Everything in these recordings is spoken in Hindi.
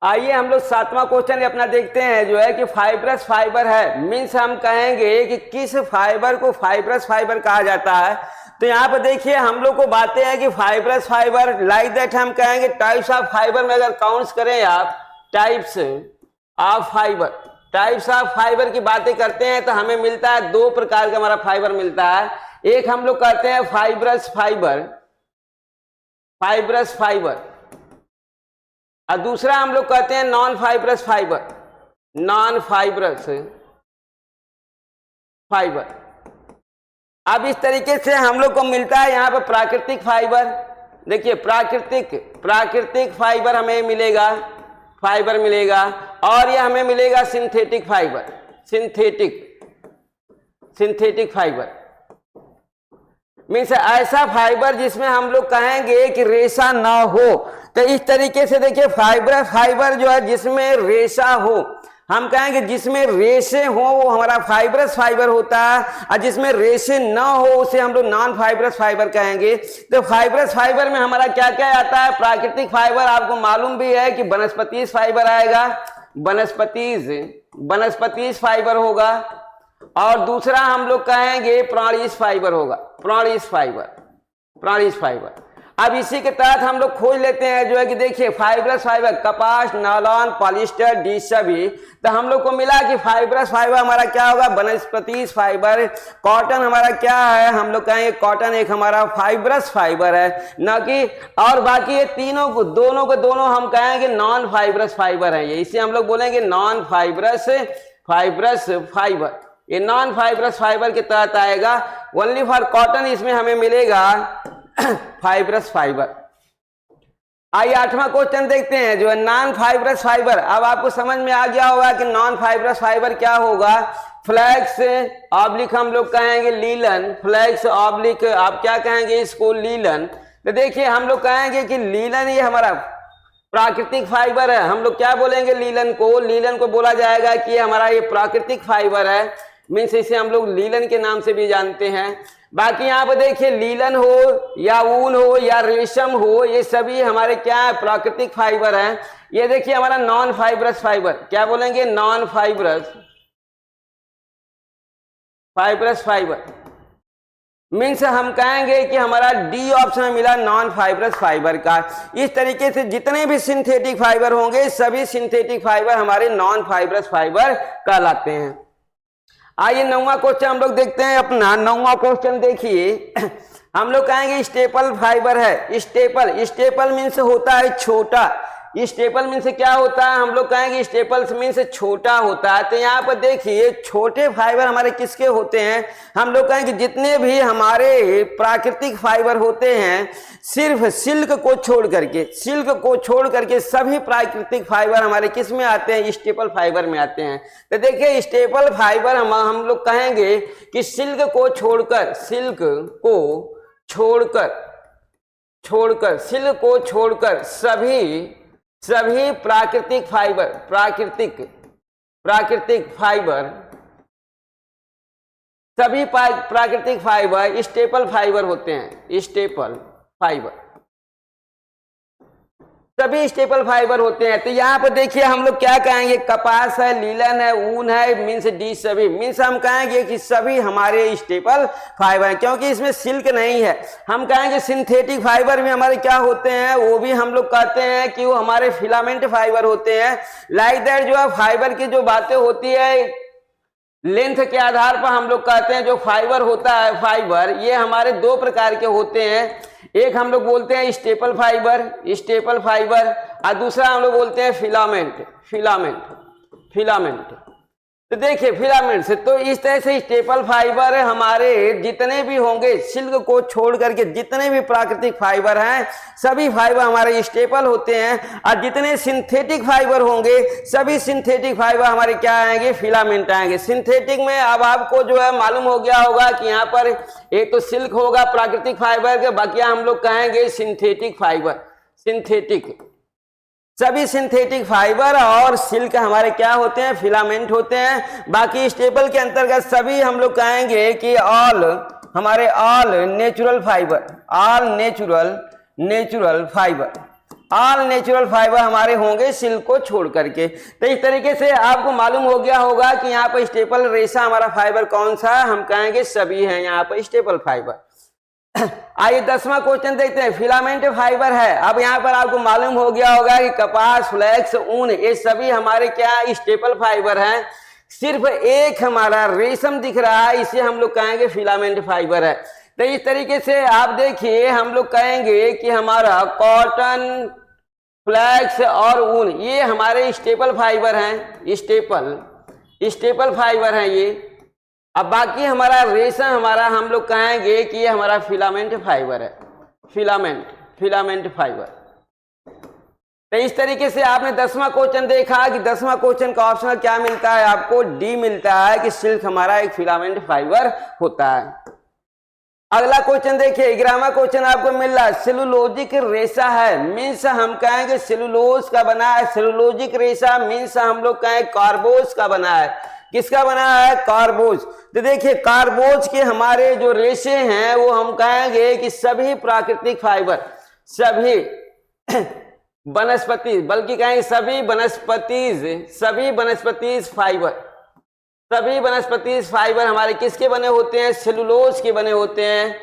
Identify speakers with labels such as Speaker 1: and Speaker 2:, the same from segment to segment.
Speaker 1: आइए हम लोग 7वां क्वेश्चन अपना देखते हैं जो है कि फाइब्रस फाइबर है, मीन्स हम कहेंगे कि किस फाइबर को फाइब्रस फाइबर कहा जाता है। तो यहाँ पर देखिए हम लोग को बातें हैं कि फाइब्रस फाइबर लाइक दैट हम कहेंगे टाइप्स ऑफ फाइबर में अगर काउंट्स करें आप टाइप्स ऑफ फाइबर की बातें करते हैं तो हमें मिलता है दो प्रकार का हमारा फाइबर मिलता है। एक हम लोग कहते हैं फाइब्रस फाइबर और दूसरा हम लोग कहते हैं नॉन फाइब्रस फाइबर। अब इस तरीके से हम लोग को मिलता है यहाँ पर प्राकृतिक फाइबर। देखिए प्राकृतिक फाइबर हमें मिलेगा और ये हमें मिलेगा सिंथेटिक फाइबर मीन्स ऐसा फाइबर जिसमें हम लोग कहेंगे कि रेशा ना हो। तो इस तरीके से देखिए फाइबर जो है जिसमें रेशा हो, हम कहेंगे जिसमें रेशे हो वो हमारा फाइब्रस फाइबर होता है, और जिसमें रेशे ना हो उसे हम लोग नॉन फाइब्रस फाइबर कहेंगे। तो फाइब्रस फाइबर में हमारा क्या क्या आता है? प्राकृतिक फाइबर आपको मालूम भी है कि वनस्पतिज फाइबर आएगा, वनस्पतिज फाइबर होगा, और दूसरा हम लोग कहेंगे प्राणीज फाइबर होगा, प्राणीज फाइबर। अब इसी के तहत हम लोग खोज लेते हैं जो है कि देखिए फाइब्रस फाइबर कपास, नायलॉन, पॉलिस्टर, डी सभी। तो हम लोग को मिला कि फाइब्रस फाइबर हमारा क्या होगा? वनस्पतिज फाइबर। कॉटन हमारा क्या है? हम लोग कहेंगे कॉटन एक हमारा फाइब्रस फाइबर है, ना कि और बाकी ये दोनों हम कहेंगे नॉन फाइब्रस फाइबर है। इसे हम लोग बोलेंगे नॉन फाइब्रस फाइबर। ये नॉन फाइब्रस फाइबर के तहत आएगा। ओनली फॉर कॉटन इसमें हमें मिलेगा फाइब्रस फाइबर। आइए 8वां क्वेश्चन देखते हैं जो है नॉन फाइब्रस फाइबर। अब आपको समझ में आ गया होगा कि नॉन फाइब्रस फाइबर क्या होगा। फ्लैक्स ऑब्लिक हम लोग कहेंगे लीलन, फ्लैक्स ऑब्लिक आप क्या कहेंगे इसको? लीलन। तो देखिए हम लोग कहेंगे कि लीलन ये हमारा प्राकृतिक फाइबर है। हम लोग क्या बोलेंगे? लीलन को बोला जाएगा कि हमारा ये प्राकृतिक फाइबर है, मीन्स इसे हम लोग लीलन के नाम से भी जानते हैं। बाकी यहाँ पर देखिए लीलन हो या ऊन हो या रेशम हो, ये सभी हमारे क्या है? प्राकृतिक फाइबर हैं। ये देखिए हमारा नॉन फाइब्रस फाइबर, क्या बोलेंगे? नॉन फाइब्रस फाइबर मीन्स हम कहेंगे कि हमारा डी ऑप्शन मिला नॉन फाइब्रस फाइबर का। इस तरीके से जितने भी सिंथेटिक फाइबर होंगे सभी सिंथेटिक फाइबर हमारे नॉन फाइब्रस फाइबर कहलाते हैं। आइए 9वां क्वेश्चन हम लोग देखते हैं अपना। 9वां क्वेश्चन देखिए हम लोग कहेंगे स्टेपल फाइबर है। स्टेपल मीन्स होता है छोटा। स्टेपल मीन्स क्या होता है? हम लोग कहेंगे स्टेपल्स मीन्स छोटा होता है। तो यहाँ पर देखिए छोटे फाइबर हमारे किसके होते हैं? हम लोग कहेंगे जितने भी हमारे प्राकृतिक फाइबर होते हैं, सिर्फ सिल्क को छोड़ करके सभी प्राकृतिक फाइबर हमारे किस में आते हैं? स्टेपल फाइबर में आते हैं। तो देखिए स्टेपल फाइबर हम लोग कहेंगे कि सिल्क को छोड़कर सभी प्राकृतिक फाइबर स्टेपल फाइबर होते हैं। सभी स्टेपल फाइबर होते हैं। तो यहाँ पर देखिए हम लोग क्या कहेंगे? कपास है, लीलन है, ऊन है, मीन्स डी सभी, मीन्स हम कहेंगे कि सभी हमारे स्टेपल फाइबर हैं, क्योंकि इसमें सिल्क नहीं है। हम कहेंगे सिंथेटिक फाइबर भी हमारे क्या होते हैं? वो भी हम लोग कहते हैं कि वो हमारे फिलामेंट फाइबर होते हैं। लाइक दैट जो है फाइबर की जो बातें होती है लेंथ के आधार पर हम लोग कहते हैं जो फाइबर होता है फाइबर ये हमारे दो प्रकार के होते हैं। एक हम लोग बोलते हैं स्टेपल फाइबर और दूसरा हम लोग बोलते हैं फिलामेंट। तो देखिए फिलामेंट से तो इस तरह से स्टेपल फाइबर हमारे जितने भी होंगे सिल्क को छोड़ करके जितने भी प्राकृतिक फाइबर हैं सभी फाइबर हमारे स्टेपल होते हैं, और जितने सिंथेटिक फाइबर होंगे सभी सिंथेटिक फाइबर हमारे क्या आएंगे? फिलामेंट आएंगे। सिंथेटिक में अब आपको जो है मालूम हो गया होगा कि यहाँ पर एक तो सिल्क होगा प्राकृतिक फाइबर के, बाकी हम लोग कहेंगे सिंथेटिक फाइबर। सभी सिंथेटिक फाइबर और सिल्क हमारे क्या होते हैं? फिलामेंट होते हैं। बाकी स्टेपल के अंतर्गत सभी हम लोग कहेंगे कि all natural fibre. All natural fibre हमारे होंगे सिल्क को छोड़ करके। तो इस तरीके से आपको मालूम हो गया होगा कि यहाँ पर स्टेपल रेशा हमारा फाइबर कौन सा है, हम कहेंगे सभी हैं यहाँ पर स्टेपल फाइबर। आइए 10वां क्वेश्चन देखते हैं, फिलामेंट फाइबर है। अब यहाँ पर आपको मालूम हो गया होगा कि कपास, फ्लैक्स, ऊन ये सभी हमारे क्या स्टेपल फाइबर हैं। सिर्फ एक हमारा रेशम दिख रहा है, इसे हम लोग कहेंगे फिलामेंट फाइबर है। तो इस तरीके से आप देखिए हम लोग कहेंगे कि हमारा कॉटन, फ्लैक्स और ऊन ये हमारे स्टेपल फाइबर हैं, स्टेपल फाइबर हैं ये। अब बाकी हमारा रेशम हमारा हम लोग कहेंगे कि ये हमारा फिलामेंट फाइबर है, फिलामेंट फाइबर। तो इस तरीके से आपने 10वां क्वेश्चन देखा कि 10वां क्वेश्चन का ऑप्शन क्या मिलता है आपको, डी मिलता है कि सिल्क हमारा एक फिलामेंट फाइबर होता है। अगला क्वेश्चन देखिए 11वां क्वेश्चन आपको मिल रहा है, सेलुलोजिक रेशा है, मीन्स हम कहेंगे सेलुलोज का बना है। सेलुलोजिक रेशा मीन्स हम लोग कहें कार्बोज का बना है। किसका बना है, कार्बोज। तो देखिए कार्बोज के हमारे जो रेशे हैं वो हम कहेंगे कि सभी प्राकृतिक फाइबर, सभी वनस्पति, बल्कि कहेंगे सभी वनस्पति फाइबर हमारे किसके बने होते हैं, सेलुलोज के बने होते हैं,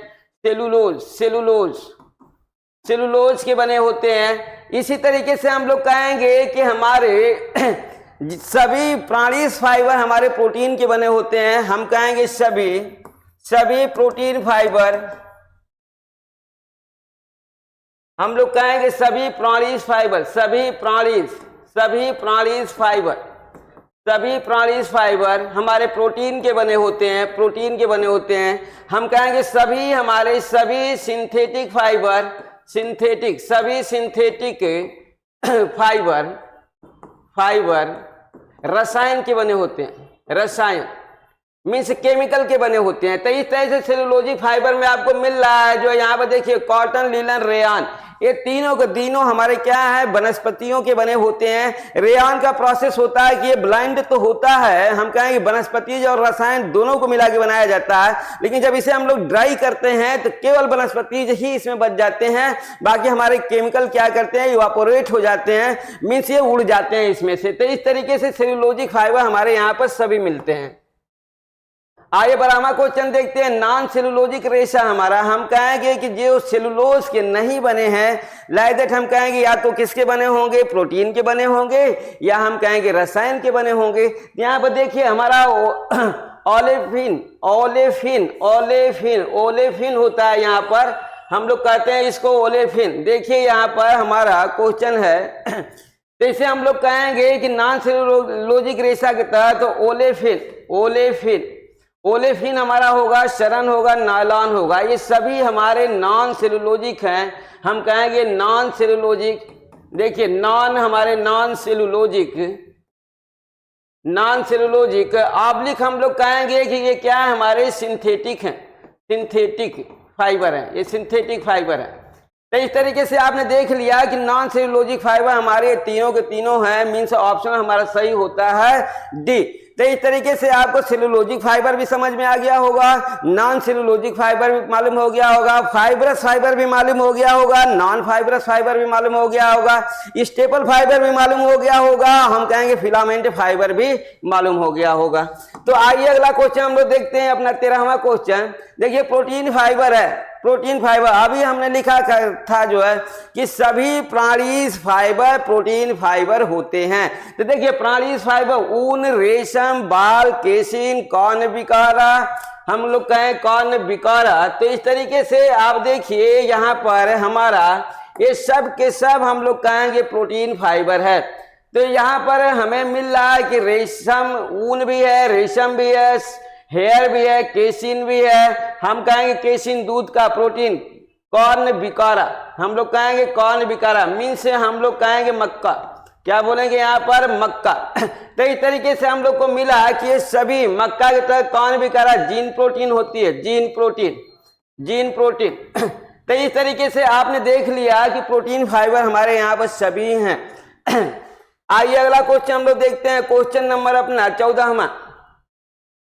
Speaker 1: सेलुलोज के बने होते हैं। इसी तरीके से हम लोग कहेंगे कि हमारे सभी प्राणीज फाइबर हमारे प्रोटीन के बने होते हैं। हम कहेंगे सभी प्रोटीन फाइबर, हम लोग कहेंगे सभी प्राणीज फाइबर हमारे प्रोटीन के बने होते हैं, हम कहेंगे सभी हमारे सभी सिंथेटिक फाइबर रसायन के बने होते हैं, रसायन मीन्स केमिकल के बने होते हैं। तो इस तरह से सेलुलोजिक फाइबर में आपको मिल रहा है जो यहाँ पर देखिए कॉटन, लिनन, रेयान, ये तीनों के तीनों हमारे क्या है, वनस्पतियों के बने होते हैं। रेयान का प्रोसेस होता है कि ये ब्लाइंड तो होता है, हम कहेंगे वनस्पतिज और रसायन दोनों को मिला के बनाया जाता है, लेकिन जब इसे हम लोग ड्राई करते हैं तो केवल वनस्पतिज ही इसमें बच जाते हैं, बाकी हमारे केमिकल क्या करते हैं, इवापोरेट हो जाते हैं, मीन्स ये उड़ जाते हैं इसमें से। तो इस तरीके से सेलुलोजिक फाइबर हमारे यहाँ पर सभी मिलते हैं। आइए 12वां क्वेश्चन देखते हैं, नॉन सेलुलोजिक रेशा हमारा, हम कहेंगे कि जो सेलुलोज के नहीं बने हैं, लाइक दैट हम कहेंगे या तो किसके बने होंगे, प्रोटीन के बने होंगे, या हम कहेंगे रसायन के बने होंगे। यहाँ पर देखिए हमारा ओलेफिन होता है, यहाँ पर हम लोग कहते हैं इसको ओलेफिन। देखिए यहाँ पर हमारा क्वेश्चन है, तो इसे हम लोग कहेंगे कि नॉन सेलुलोजिक रेशा के तहत ओलेफिन हमारा होगा, शरण होगा, नायलॉन होगा, ये सभी हमारे नॉन सेलुलोजिक हैं। हम कहेंगे नॉन सेलुलोजिक। देखिए हमारे नॉन सेलुलोजिक ऑब्लिक हम लोग कहेंगे कि ये क्या है, हमारे सिंथेटिक फाइबर हैं, ये सिंथेटिक फाइबर है। तो इस तरीके से आपने देख लिया कि नॉन सेलुलोजिक फाइबर हमारे तीनों के तीनों हैं, मीन्स ऑप्शन हमारा सही होता है डी। तो इस तरीके से आपको सेलुलोजिक फाइबर भी समझ में आ गया होगा, नॉन सेलुलोजिक फाइबर भी मालूम हो गया होगा, फाइबरस फाइबर भी मालूम हो गया होगा, नॉन फाइबरस फाइबर भी मालूम हो गया होगा, स्टेपल फाइबर भी मालूम हो गया होगा, हम कहेंगे फिलामेंट फाइबर भी मालूम हो गया होगा। तो आइए अगला क्वेश्चन हम लोग देखते हैं, अपना 13वां क्वेश्चन। देखिए प्रोटीन फाइबर है, प्रोटीन फाइबर अभी हमने लिखा था जो है कि सभी प्राणीज फाइबर प्रोटीन फाइबर होते हैं। तो देखिए प्राणीज फाइबर ऊन, रेशम, बाल, केसिन, कॉर्न बिकारा, हम लोग कहें कॉर्न बिकारा। तो इस तरीके से आप देखिए यहाँ पर हमारा ये सब के सब हम लोग कहेंगे प्रोटीन फाइबर है। तो यहाँ पर हमें मिल रहा है कि रेशम, ऊन भी है, रेशम भी है, हेयर भी है, केसिन भी है, हम कहेंगे केसिन दूध का प्रोटीन, कॉर्न बिकारा, हम लोग कहेंगे कॉर्न बिकारा मीन्स हम लोग कहेंगे मक्का, क्या बोलेंगे यहाँ पर मक्का। तो इस तरीके से हम लोग को मिला कि ये सभी मक्का के तहत कॉर्न बिकारा जीन प्रोटीन होती है, जीन प्रोटीन। तो इस तरीके से आपने देख लिया कि प्रोटीन फाइबर हमारे यहाँ पर सभी हैं। आइए अगला क्वेश्चन हम लोग देखते हैं, क्वेश्चन नंबर अपना 14वां।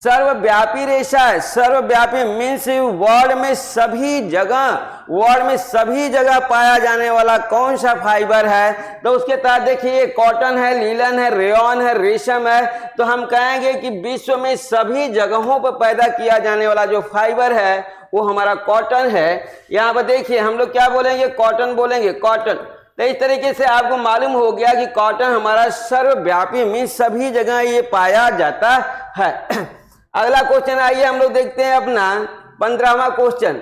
Speaker 1: सर्वव्यापी रेशा है। सर्वव्यापी मीन्स वर्ल्ड में सभी जगह पाया जाने वाला कौन सा फाइबर है, तो उसके तहत देखिए कॉटन है, लीलन है, रेयॉन है, रेशम है। तो हम कहेंगे कि विश्व में सभी जगहों पर पैदा किया जाने वाला जो फाइबर है वो हमारा कॉटन है। यहाँ पर देखिए हम लोग क्या बोलेंगे, कॉटन बोलेंगे, कॉटन। तो इस तरीके से आपको मालूम हो गया कि कॉटन हमारा सर्वव्यापी मीन्स सभी जगह ये पाया जाता है। अगला क्वेश्चन आइए हम लोग देखते हैं अपना 15वां क्वेश्चन।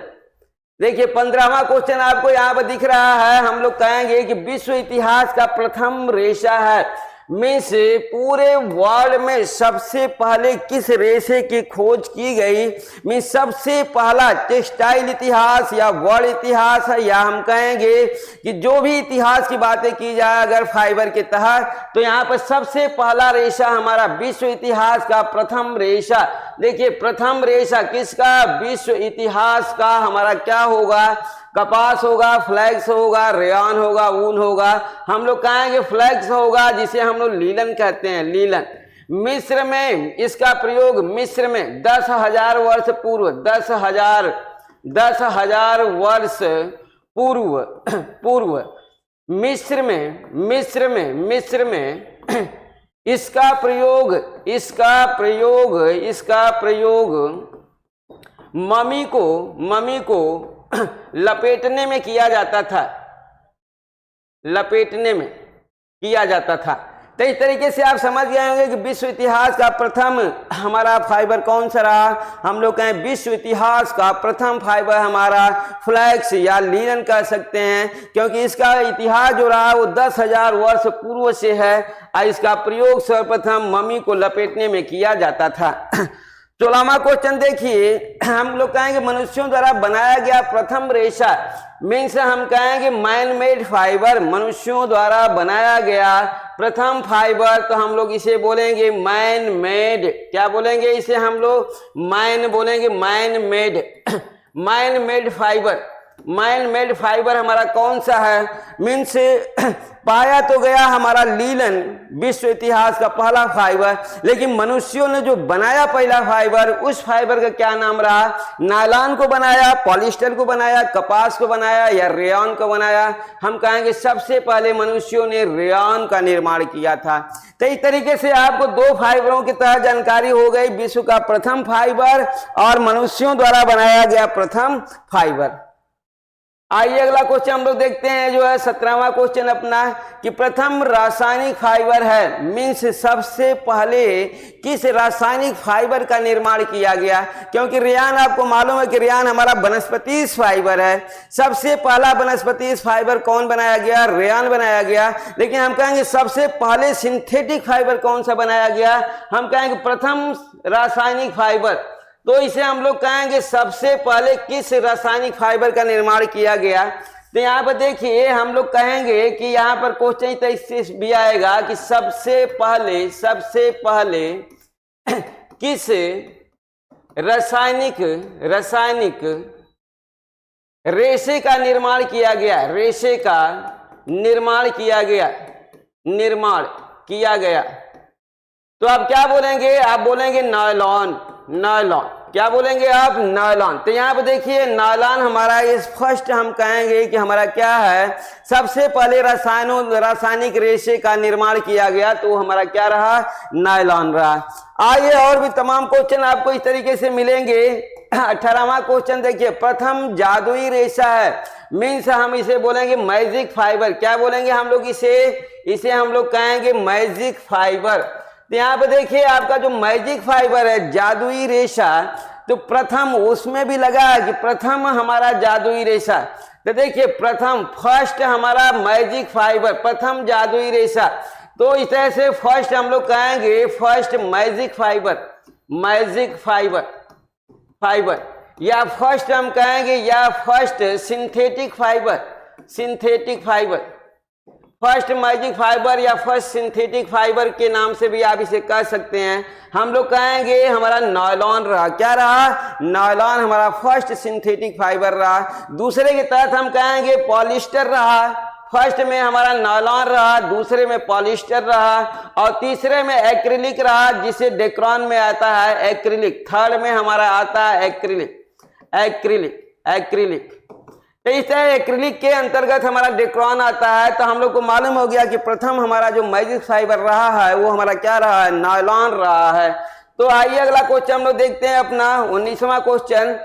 Speaker 1: देखिए 15वां क्वेश्चन आपको यहाँ पर दिख रहा है। हम लोग कहेंगे कि विश्व इतिहास का प्रथम रेशा है, मीन्स पूरे वर्ल्ड में सबसे पहले किस रेशे की खोज की गई, मीन्स सबसे पहला टेक्सटाइल इतिहास या वर्ल्ड इतिहास है, या हम कहेंगे कि जो भी इतिहास की बातें की जाए अगर फाइबर के तहत, तो यहाँ पर सबसे पहला रेशा हमारा विश्व इतिहास का प्रथम रेशा। देखिए प्रथम रेशा किसका, विश्व इतिहास का हमारा क्या होगा, कपास होगा, फ्लैक्स होगा, रेयॉन होगा, ऊन होगा। हम लोग कहेंगे फ्लैक्स होगा जिसे हम लोग लीलन कहते हैं, लीलन। मिस्र में इसका प्रयोग, मिस्र में 10,000 वर्ष पूर्व, 10,000 वर्ष पूर्व मिस्र में इसका प्रयोग मम्मी को लपेटने में किया जाता था, लपेटने में किया जाता था। तो इस तरीके से आप समझ गए होंगे कि विश्व इतिहास का प्रथम हमारा फाइबर कौन सा रहा। हम लोग कहें विश्व इतिहास का प्रथम फाइबर हमारा फ्लैक्स या लीलन कह सकते हैं, क्योंकि इसका इतिहास जो रहा वो 10,000 वर्ष पूर्व से है और इसका प्रयोग सर्वप्रथम मम्मी को लपेटने में किया जाता था। 16वां क्वेश्चन देखिए, हम लोग कहेंगे मनुष्यों द्वारा बनाया गया प्रथम रेशा, मीन्स हम कहेंगे मैन मेड फाइबर, मनुष्यों द्वारा बनाया गया प्रथम फाइबर। तो हम लोग इसे बोलेंगे मैन मेड, क्या बोलेंगे इसे हम लोग, मैन बोलेंगे, man made fibre. Man made fibre हमारा कौन सा है, मीन्स पाया तो गया हमारा लीलन, विश्व इतिहास का पहला फाइबर, लेकिन मनुष्यों ने जो बनाया पहला फाइबर, उस फाइबर का क्या नाम रहा, नायलॉन को बनाया, पॉलिस्टर को बनाया, कपास को बनाया या रेयॉन को बनाया। हम कहेंगे सबसे पहले मनुष्यों ने रेयॉन का निर्माण किया था। तो इस तरीके से आपको दो फाइबरों की तरह जानकारी हो गई, विश्व का प्रथम फाइबर और मनुष्यों द्वारा बनाया गया प्रथम फाइबर। आइए अगला क्वेश्चन हम लोग देखते हैं, जो है 17वां क्वेश्चन अपना, कि प्रथम रासायनिक फाइबर है, मीन्स सबसे पहले किस रासायनिक फाइबर का निर्माण किया गया। क्योंकि रेयॉन आपको मालूम है कि रेयॉन हमारा वनस्पति फाइबर है, सबसे पहला वनस्पति फाइबर कौन बनाया गया, रेयॉन बनाया गया। लेकिन हम कहेंगे सबसे पहले सिंथेटिक फाइबर कौन सा बनाया गया, हम कहेंगे प्रथम रासायनिक फाइबर। तो इसे हम लोग कहेंगे सबसे पहले किस रासायनिक फाइबर का निर्माण किया गया। तो यहाँ पर देखिए हम लोग कहेंगे कि यहाँ पर क्वेश्चन तो इससे भी आएगा कि सबसे पहले किस रासायनिक रेशे का निर्माण किया गया, रेशे का निर्माण किया गया। तो आप क्या बोलेंगे, आप बोलेंगे नायलॉन, क्या बोलेंगे आप, नायलॉन। तो यहाँ पे देखिए नायलॉन हमारा इस फर्स्ट हम कहेंगे कि हमारा क्या है, सबसे पहले रासायनिक रेशे का निर्माण किया गया, तो हमारा क्या रहा, नायलॉन रहा। आइए और भी तमाम क्वेश्चन आपको इस तरीके से मिलेंगे। 18वां क्वेश्चन देखिए, प्रथम जादुई रेशा है, मीन्स हम इसे बोलेंगे मैजिक फाइबर। क्या बोलेंगे हम लोग इसे हम लोग कहेंगे मैजिक फाइबर। तो यहाँ पे देखिए आपका जो मैजिक फाइबर है, जादुई रेशा, तो प्रथम उसमें भी लगा है कि प्रथम हमारा जादुई रेशा। तो देखिए प्रथम, फर्स्ट हमारा मैजिक फाइबर, प्रथम जादुई रेशा। तो इस तरह से फर्स्ट हम लोग कहेंगे फर्स्ट मैजिक फाइबर, या फर्स्ट हम कहेंगे या first synthetic fibre, first magic fibre या फर्स्ट सिंथेटिक फाइबर के नाम से भी आप इसे कह सकते हैं। हम लोग कहेंगे हमारा नायलॉन रहा, क्या रहा, नायलॉन हमारा फर्स्ट सिंथेटिक फाइबर रहा। दूसरे के तहत हम कहेंगे पॉलिस्टर रहा, फर्स्ट में हमारा नायलॉन रहा, दूसरे में पॉलिस्टर रहा और तीसरे में एक्रिलिक रहा, जिसे डेक्रॉन में आता है एक्रिलिक। थर्ड में हमारा आता है एक्रिलिक। तो इस तरह एक्रिलिक के अंतर्गत हमारा डेक्रॉन आता है। तो हम लोग को मालूम हो गया कि प्रथम हमारा जो मैजिक फाइबर रहा है वो हमारा क्या रहा है, नायलॉन रहा है। तो आइए अगला क्वेश्चन हम लोग देखते हैं अपना 19वां क्वेश्चन।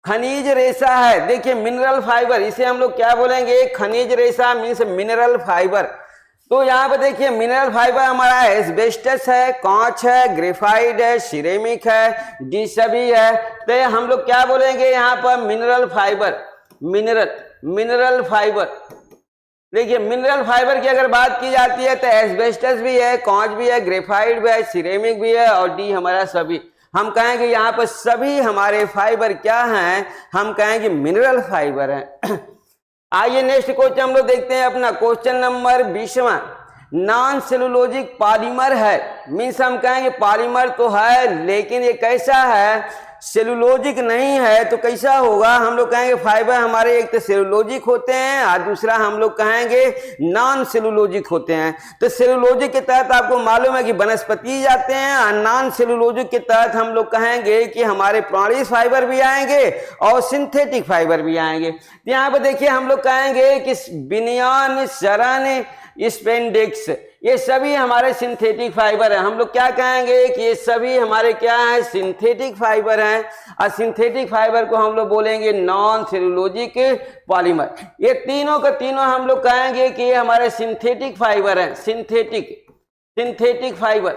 Speaker 1: खनिज रेशा है, देखिए मिनरल फाइबर, इसे हम लोग क्या बोलेंगे, खनिज रेशा मीन्स मिनरल फाइबर। तो यहाँ पे देखिए मिनरल फाइबर हमारा एस्बेस्टस है, कांच है, ग्रेफाइट है, सिरेमिक है, डी सभी है। तो हम लोग क्या बोलेंगे यहाँ पर, मिनरल फाइबर। मिनरल फाइबर, देखिए मिनरल फाइबर की अगर बात की जाती है तो एस्बेस्टस भी है, कांच भी है, ग्रेफाइट भी है, सिरेमिक भी है और डी हमारा सभी। हम कहेंगे यहाँ पर सभी हमारे फाइबर क्या हैं, हम कहेंगे मिनरल फाइबर हैं। आइए नेक्स्ट क्वेश्चन हम लोग देखते हैं अपना क्वेश्चन नंबर 20वां। नॉन सेलुलोजिक पॉलीमर है, मीन्स हम कहेंगे पॉलीमर तो है लेकिन ये कैसा है, सेलुलोजिक नहीं है। तो कैसा होगा, हम लोग कहेंगे फाइबर हमारे एक तो सेलुलोजिक होते हैं और दूसरा हम लोग कहेंगे नॉन सेलुलोजिक होते हैं। तो सेलुलोजिक के तहत आपको मालूम है कि वनस्पति जाते हैं और नॉन सेलुलोजिक के तहत हम लोग कहेंगे कि हमारे प्राणी फाइबर भी आएंगे और सिंथेटिक फाइबर भी आएंगे। तो यहाँ पर देखिए हम लोग कहेंगे कि बिनियान, शरण, स्पेंडिक्स, ये सभी हमारे सिंथेटिक फाइबर हैं। हम लोग क्या कहेंगे कि ये सभी हमारे क्या हैं, सिंथेटिक फाइबर हैं और सिंथेटिक फाइबर को हम लोग बोलेंगे नॉन सेलुलोजिक पॉलीमर। ये तीनों का तीनों हम लोग कहेंगे कि ये हमारे सिंथेटिक फाइबर हैं। सिंथेटिक फाइबर,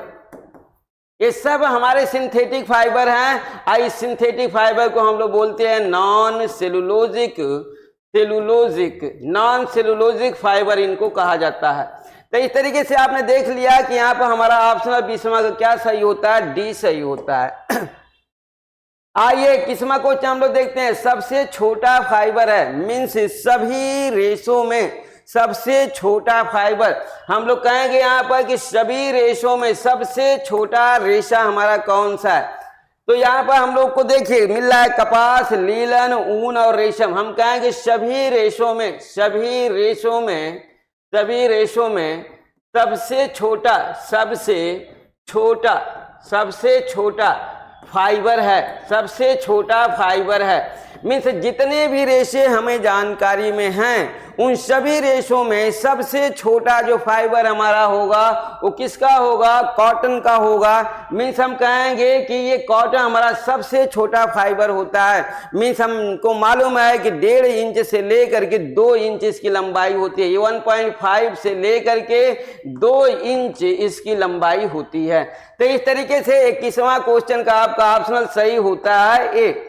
Speaker 1: ये सब हमारे सिंथेटिक फाइबर हैं और इस सिंथेटिक फाइबर को हम लोग बोलते हैं नॉन सेलुलोजिक फाइबर, इनको कहा जाता है। तो इस तरीके से आपने देख लिया कि यहाँ पर हमारा ऑप्शन 20वां का क्या सही होता है, डी सही होता है। आइए 21वां क्वेश्चन हम लोग देखते हैं। सबसे छोटा फाइबर है, मीन्स सभी रेशों में सबसे छोटा फाइबर। हम लोग कहेंगे यहाँ पर कि सभी रेशों में सबसे छोटा रेशा हमारा कौन सा है। तो यहाँ पर हम लोग को देखिए मिल रहा है कपास, लीलन, ऊन और रेशम। हम कहेंगे सभी रेशों में सबसे छोटा फाइबर है। मीन्स जितने भी रेशे हमें जानकारी में हैं उन सभी रेशों में सबसे छोटा जो फाइबर हमारा होगा वो किसका होगा, कॉटन का होगा। मीन्स हम कहेंगे कि ये कॉटन हमारा सबसे छोटा फाइबर होता है। मीन्स हमको मालूम है कि 1.5 इंच से लेकर के 2 इंच इसकी लंबाई होती है। ये 1.5 से लेकर के 2 इंच इसकी लंबाई होती है। तो इस तरीके से 21वां क्वेश्चन का आपका ऑप्शनल सही होता है ए।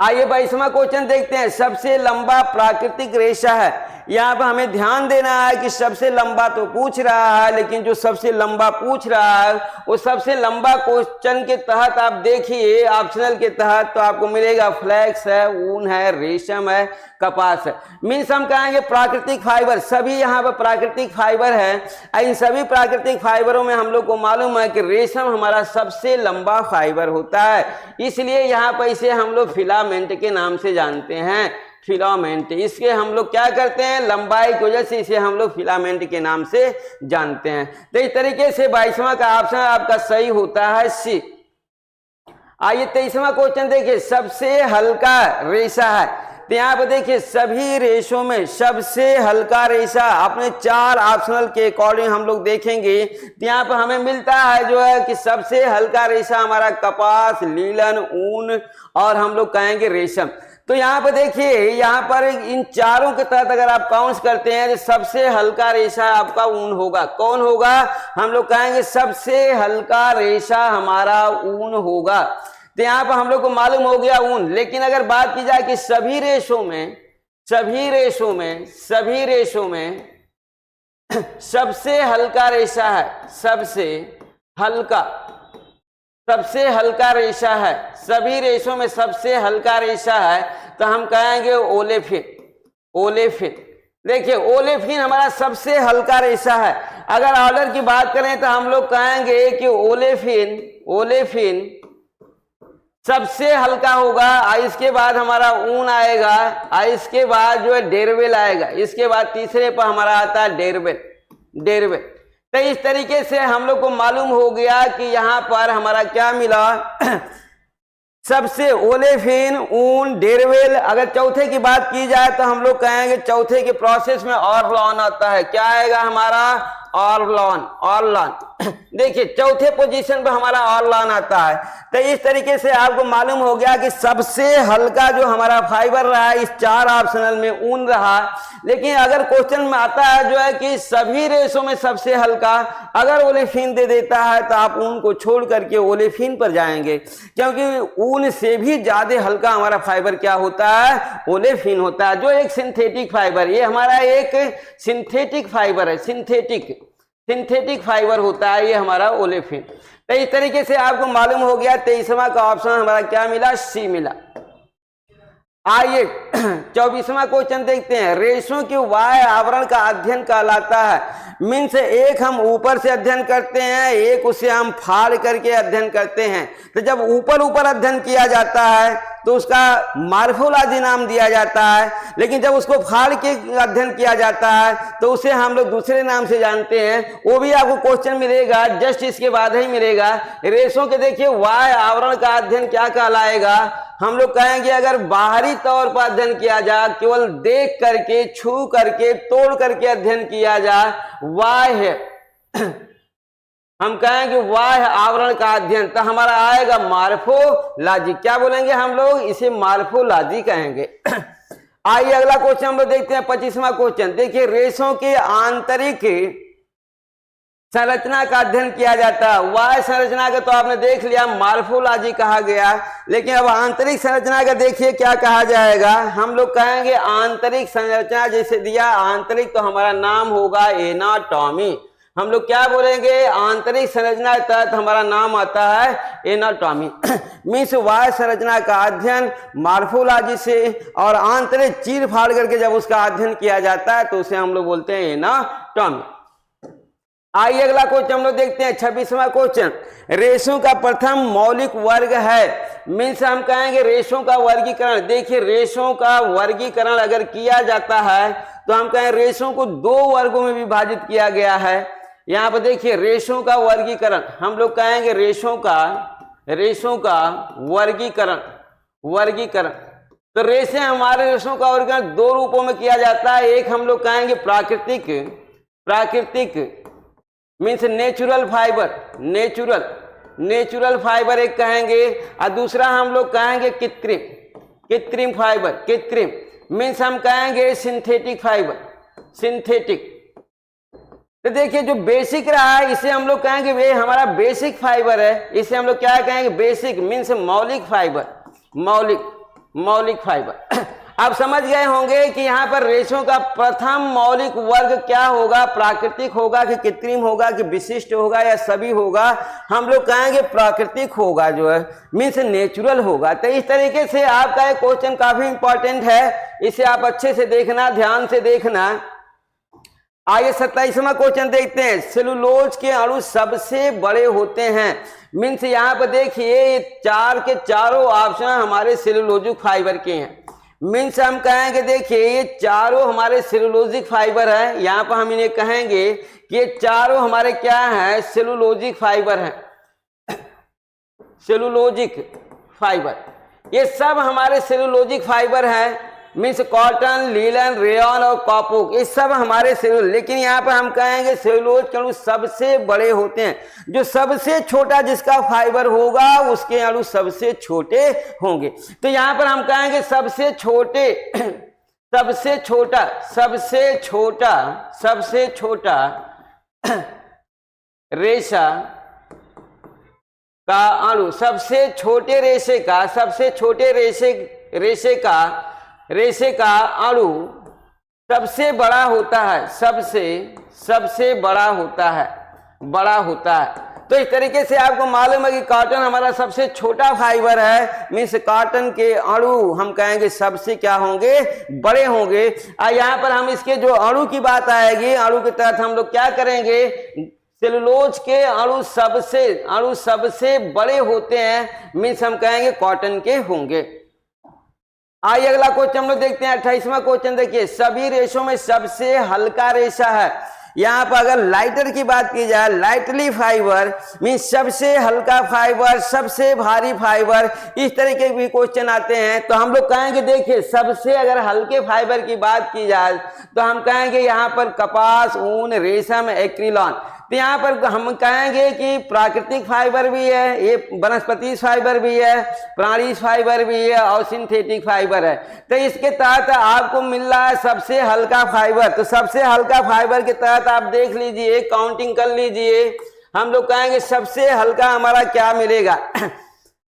Speaker 1: आइए 22वां क्वेश्चन देखते हैं। सबसे लंबा प्राकृतिक रेशा है, यहाँ पर हमें ध्यान देना है कि सबसे लंबा तो पूछ रहा है लेकिन जो सबसे लंबा पूछ रहा है वो सबसे लंबा क्वेश्चन के तहत आप देखिए ऑप्शनल के तहत तो आपको मिलेगा फ्लैक्स है, ऊन है, रेशम है, कपास है। मीन्स हम कहेंगे प्राकृतिक फाइबर, सभी यहाँ पर प्राकृतिक फाइबर है। इन सभी प्राकृतिक फाइबरों में हम लोग को मालूम है कि रेशम हमारा सबसे लंबा फाइबर होता है, इसलिए यहाँ पर इसे हम लोग फिलामेंट के नाम से जानते हैं। फिलामेंट, इसके हम लोग क्या करते हैं, लंबाई की वजह से इसे हम लोग फिलामेंट के नाम से जानते हैं। तो इस तरीके से 22वां का ऑप्शन आपका सही होता है सी। आइए 23वां क्वेश्चन देखिए। सबसे हल्का रेशा है, तो यहाँ पर देखिए सभी रेशों में सबसे हल्का रेशा अपने 4 ऑप्शनल के अकॉर्डिंग हम लोग देखेंगे तो यहाँ पर हमें मिलता है जो है कि सबसे हल्का रेशा हमारा कपास, लीलन, ऊन और हम लोग कहेंगे रेशम। तो यहाँ पर देखिए यहाँ पर इन चारों के तहत अगर आप काउंट करते हैं तो सबसे हल्का रेशा आपका ऊन होगा। कौन होगा, हम लोग कहेंगे सबसे हल्का रेशा हमारा ऊन होगा। तो यहाँ पर हम लोग को मालूम हो गया ऊन। लेकिन अगर बात की जाए कि सभी रेशों में सबसे हल्का रेशा है, सबसे हल्का रेशा है, सभी रेशों में सबसे हल्का रेशा है तो हम कहेंगे ओलेफिन। देखिए ओलेफिन हमारा सबसे हल्का रेशा है। अगर ऑर्डर की बात करें तो हम लोग कहेंगे कि ओलेफिन सबसे हल्का होगा। इसके बाद हमारा ऊन आएगा, इसके बाद जो है डेरवेल आएगा, इसके बाद तीसरे पर हमारा आता है डेरवेल। डेरवेल तो इस तरीके से हम लोग को मालूम हो गया कि यहाँ पर हमारा क्या मिला सबसे ओलेफिन, ऊन, डेरवेल। अगर चौथे की बात की जाए तो हम लोग कहेंगे चौथे के प्रोसेस में ऑर्लॉन आता है। क्या आएगा हमारा ऑर्लॉन। ऑर्लॉन देखिए चौथे पोजीशन पर हमारा ऑर्लॉन आता है। तो इस तरीके से आपको मालूम हो गया कि सबसे हल्का जो हमारा फाइबर रहा इस 4 ऑप्शनल में ऊन रहा। लेकिन अगर क्वेश्चन में आता है जो है कि सभी रेशों में सबसे हल्का, अगर ओलेफिन दे देता है तो आप ऊन को छोड़ करके ओलेफिन पर जाएंगे, क्योंकि ऊन से भी ज्यादा हल्का हमारा फाइबर क्या होता है, ओलेफिन होता है, जो एक सिंथेटिक फाइबर। ये हमारा एक सिंथेटिक फाइबर है, सिंथेटिक फाइबर होता है ये हमारा ओलेफिन। तो इस तरीके से आपको मालूम हो गया 23वां का ऑप्शन हमारा क्या मिला, सी मिला। आइए 24वां क्वेश्चन देखते हैं। रेशों के वाह्य आवरण का अध्ययन कहलाता है। मीन्स एक हम ऊपर से अध्ययन करते हैं, एक उसे हम फाड़ करके अध्ययन करते हैं। तो जब ऊपर अध्ययन किया जाता है तो उसका मार्फोलॉजी नाम दिया जाता है, लेकिन जब उसको फाड़ के अध्ययन किया जाता है तो उसे हम लोग दूसरे नाम से जानते हैं। वो भी आपको क्वेश्चन मिलेगा, जस्ट इसके बाद ही मिलेगा। रेशों के देखिए वाह्य आवरण का अध्ययन क्या कहलाएगा। हम लोग कहेंगे अगर बाहरी तौर पर अध्ययन किया जाए, केवल देख करके, छू करके, तोड़ करके अध्ययन किया जाए, वाह्य हम कहेंगे वाह्य आवरण का अध्ययन, तो हमारा आएगा मार्फोलॉजी। क्या बोलेंगे हम लोग, इसे मार्फोलॉजी कहेंगे। आइए अगला क्वेश्चन हम लोग देखते हैं 25वां क्वेश्चन। देखिए रेशों के आंतरिक संरचना का अध्ययन किया जाता है। वाह्य संरचना का तो आपने देख लिया, मार्फोलॉजी कहा गया, लेकिन अब आंतरिक संरचना का देखिए क्या कहा जाएगा। हम लोग कहेंगे आंतरिक संरचना, जैसे दिया आंतरिक तो हमारा नाम होगा एनाटॉमी। हम लोग क्या बोलेंगे, आंतरिक संरचना के तहत हमारा नाम आता है एनाटॉमी। मीन्स वाह्य संरचना का अध्ययन मार्फोलॉजी से, और आंतरिक चीर फाड़ करके जब उसका अध्ययन किया जाता है तो उसे हम लोग बोलते हैं एनाटॉमी। आइए अगला क्वेश्चन हम लोग देखते हैं 26वां क्वेश्चन। रेशों का प्रथम मौलिक वर्ग है। मीन्स हम कहेंगे रेशों का वर्गीकरण। देखिए रेशों का वर्गीकरण अगर किया जाता है तो हम कहें रेशों को 2 वर्गों में विभाजित किया गया है। यहाँ पर देखिए रेशों का वर्गीकरण, हम लोग कहेंगे रेशों का वर्गीकरण। तो रेशे हमारे रेशों का वर्गीकरण 2 रूपों में किया जाता है। एक हम लोग कहेंगे प्राकृतिक मीन्स नेचुरल फाइबर एक कहेंगे, और दूसरा हम लोग कहेंगे कृत्रिम फाइबर। कृत्रिम मीन्स हम कहेंगे सिंथेटिक फाइबर, सिंथेटिक। तो देखिए जो बेसिक रहा है इसे हम लोग कहेंगे वे हमारा बेसिक फाइबर है। इसे हम लोग क्या कहेंगे, बेसिक मीन्स मौलिक फाइबर, मौलिक फाइबर। आप समझ गए होंगे कि यहाँ पर रेशों का प्रथम मौलिक वर्ग क्या होगा, प्राकृतिक होगा कि कृत्रिम होगा कि विशिष्ट होगा या सभी होगा। हम लोग कहेंगे प्राकृतिक होगा, जो है मीन्स नेचुरल होगा। तो इस तरीके से आपका एक क्वेश्चन काफी इंपॉर्टेंट है, इसे आप अच्छे से देखना, ध्यान से देखना। आइए 27वां क्वेश्चन देखते हैं। सेलुलोज के अणु सबसे बड़े होते हैं। मीन्स यहाँ पर देखिए ये 4 के चारों ऑप्शन हमारे सेलुलोजिक फाइबर के हैं। मीन्स हम कहेंगे देखिए ये चारों हमारे सेलुलोजिक फाइबर है। यहाँ पर हम इन्हें कहेंगे कि ये चारों हमारे क्या है, सेलुलोजिक फाइबर है, सेलुलोजिक फाइबर। ये सब हमारे सेलुलोजिक फाइबर है। मीन्स कॉटन, लीलन, रेयन और कॉपुक, ये सब हमारे सेलुलोज। लेकिन यहाँ पर हम कहेंगे सेलुलोज के अणु सबसे बड़े होते हैं। जो सबसे छोटा जिसका फाइबर होगा उसके अणु सबसे छोटे होंगे। तो यहाँ पर हम कहेंगे सबसे छोटा रेशा का अणु, सबसे छोटे रेशे का अणु सबसे बड़ा होता है, सबसे बड़ा होता है। तो इस तरीके से आपको मालूम है कि कॉटन हमारा सबसे छोटा फाइबर है। मीन्स कॉटन के अणु हम कहेंगे सबसे क्या होंगे, बड़े होंगे। यहाँ पर हम इसके जो अणु की बात आएगी, अणु के तहत हम लोग क्या करेंगे, सेलुलोज के अणु सबसे बड़े होते हैं, मीन्स हम कहेंगे कॉटन के होंगे। आइए अगला क्वेश्चन हम लोग देखते हैं 28वां क्वेश्चन। देखिए सभी रेशों में सबसे हल्का रेशा है। यहाँ पर अगर लाइटर की बात की जाए, लाइटली फाइबर मीन्स सबसे हल्का फाइबर, सबसे भारी फाइबर, इस तरह के भी क्वेश्चन आते हैं। तो हम लोग कहेंगे देखिए सबसे अगर हल्के फाइबर की बात की जाए तो हम कहेंगे यहाँ पर कपास, ऊन, रेशम, एक्रिलॉन। तो यहाँ पर हम कहेंगे कि प्राकृतिक फाइबर भी है, ये वनस्पति फाइबर भी है, प्राणी फाइबर भी है और सिंथेटिक फाइबर है। तो इसके तहत आपको मिल रहा है सबसे हल्का फाइबर। तो सबसे हल्का फाइबर के तहत आप देख लीजिए, काउंटिंग कर लीजिए, हम लोग कहेंगे सबसे हल्का हमारा क्या मिलेगा।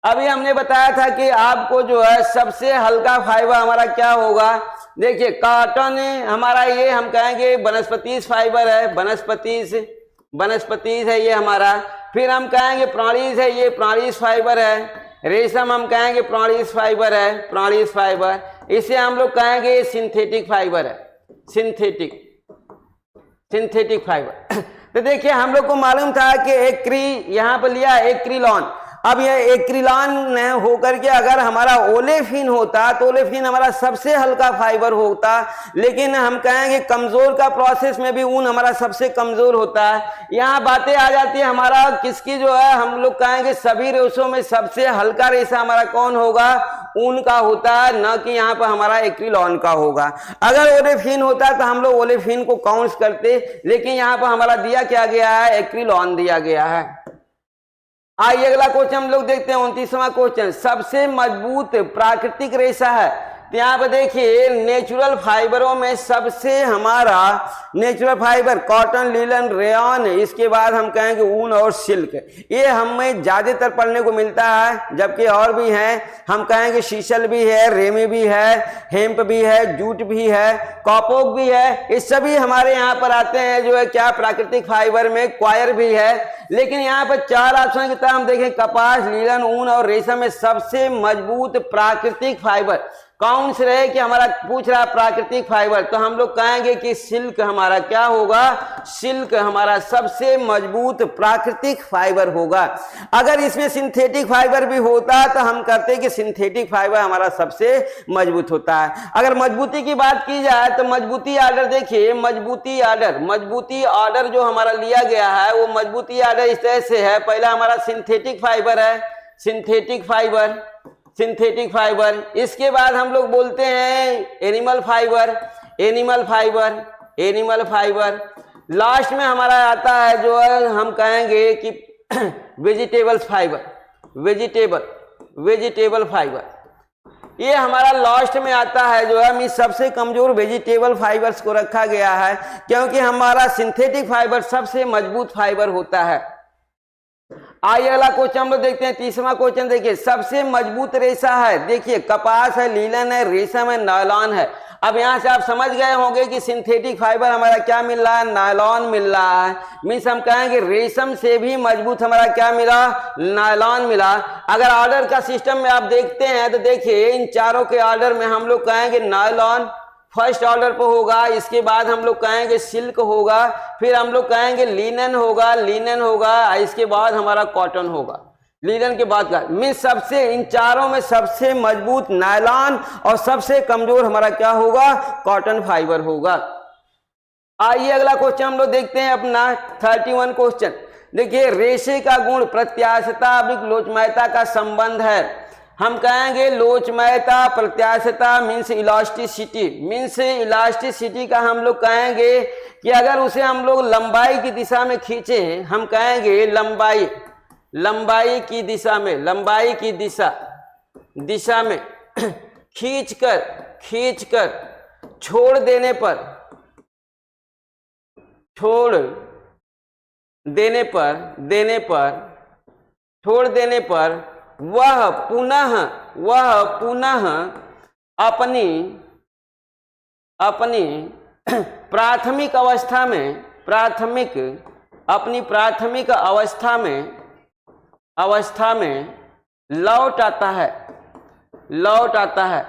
Speaker 1: अभी हमने बताया था कि आपको जो है सबसे हल्का फाइबर हमारा क्या होगा। देखिए कॉटन हमारा ये हम कहेंगे वनस्पति फाइबर है, वनस्पति है ये हमारा। फिर हम कहेंगे प्राणीज है, ये प्राणीज फाइबर है। रेशम हम कहेंगे प्राणीज फाइबर है, प्राणीज फाइबर। इसे हम लोग कहेंगे सिंथेटिक फाइबर है, सिंथेटिक फाइबर। तो देखिए हम लोग को मालूम था कि यहाँ पर लिया एक्रिलॉन। अब यह एक्रिलॉन होकर के अगर हमारा ओलेफिन होता तो ओलेफिन हमारा सबसे हल्का फाइबर होता, लेकिन हम कहेंगे कमजोर का प्रोसेस में भी ऊन हमारा सबसे कमजोर होता है। यहाँ बातें आ जाती है हमारा किसकी जो है, हम लोग कहेंगे सभी रेशों में सबसे हल्का रेशा हमारा कौन होगा, ऊन का होता है, न कि यहाँ पर हमारा एक्रिलॉन का होगा। अगर ओलेफिन होता तो हम लोग ओलेफिन को काउंट करते, लेकिन यहाँ पर हमारा दिया क्या गया है, एक्रिलॉन दिया गया है। आइए अगला क्वेश्चन हम लोग देखते हैं 29वां क्वेश्चन। सबसे मजबूत प्राकृतिक रेशा है। तो यहाँ पर देखिए नेचुरल फाइबरों में सबसे हमारा natural fibre cotton, linen, rayon, इसके बाद हम कहेंगे ऊन और सिल्क, ये हमें ज्यादातर पढ़ने को मिलता है। जबकि और भी हैं, हम कहेंगे शीशल भी है, रेमी भी है, हेम्प भी है, जूट भी है, कॉपोक भी है, ये सभी हमारे यहाँ पर आते हैं जो है क्या प्राकृतिक फाइबर में। क्वायर भी है। लेकिन यहाँ पर 4 ऑप्शन की तरह हम देखें कपास, लिनन, ऊन और रेशम में सबसे मजबूत प्राकृतिक फाइबर कौन से रहे कि हमारा पूछ रहा प्राकृतिक फाइबर, तो हम लोग कहेंगे कि सिल्क हमारा क्या होगा, सिल्क हमारा सबसे मजबूत प्राकृतिक फाइबर होगा। अगर इसमें सिंथेटिक फाइबर भी होता तो हम कहते हैं कि सिंथेटिक फाइबर हमारा सबसे मजबूत होता है। अगर मजबूती की बात की जाए तो मजबूती ऑर्डर देखिए, मजबूती ऑर्डर जो हमारा लिया गया है वो मजबूती ऑर्डर इस तरह से है। पहला हमारा सिंथेटिक फाइबर है, सिंथेटिक फाइबर। इसके बाद हम लोग बोलते हैं एनिमल फाइबर। लास्ट में हमारा आता है जो है हम कहेंगे कि वेजिटेबल फाइबर। ये हमारा लास्ट में आता है जो है सबसे कमजोर वेजिटेबल फाइबर्स को रखा गया है, क्योंकि हमारा सिंथेटिक फाइबर सबसे मजबूत फाइबर होता है। आइए अगला क्वेश्चन हम लोग देखते हैं 30वां क्वेश्चन। देखिए सबसे मजबूत रेशा है, देखिए कपास है, लीलन है, रेशम है, नायलॉन है। अब यहाँ से आप समझ गए होंगे कि सिंथेटिक फाइबर हमारा क्या मिल रहा है, नायलॉन मिल रहा है। मीन्स हम कहेंगे रेशम से भी मजबूत हमारा क्या मिला, नायलॉन मिला। अगर ऑर्डर का सिस्टम में आप देखते हैं तो देखिए इन चारों के ऑर्डर में हम लोग कहेंगे नायलॉन फर्स्ट ऑर्डर पर होगा, इसके बाद हम लोग कहेंगे सिल्क होगा, फिर हम लोग कहेंगे लिनन होगा, इसके बाद हमारा कॉटन होगा। लिनन के बाद का मीन्स सबसे इन चारों में सबसे मजबूत नायलॉन और सबसे कमजोर हमारा क्या होगा, कॉटन फाइबर होगा। आइए अगला क्वेश्चन हम लोग देखते हैं अपना 31 क्वेश्चन। देखिए रेशे का गुण प्रत्याशता लोचमयता का संबंध है। हम कहेंगे लोचमयता, प्रत्याशता मीन्स इलास्टिसिटी का हम लोग कहेंगे कि अगर उसे हम लोग लंबाई की दिशा में खींचे, हम कहेंगे लंबाई की दिशा में खींचकर छोड़ देने पर वह पुनः अपनी प्राथमिक अवस्था में लौट आता है।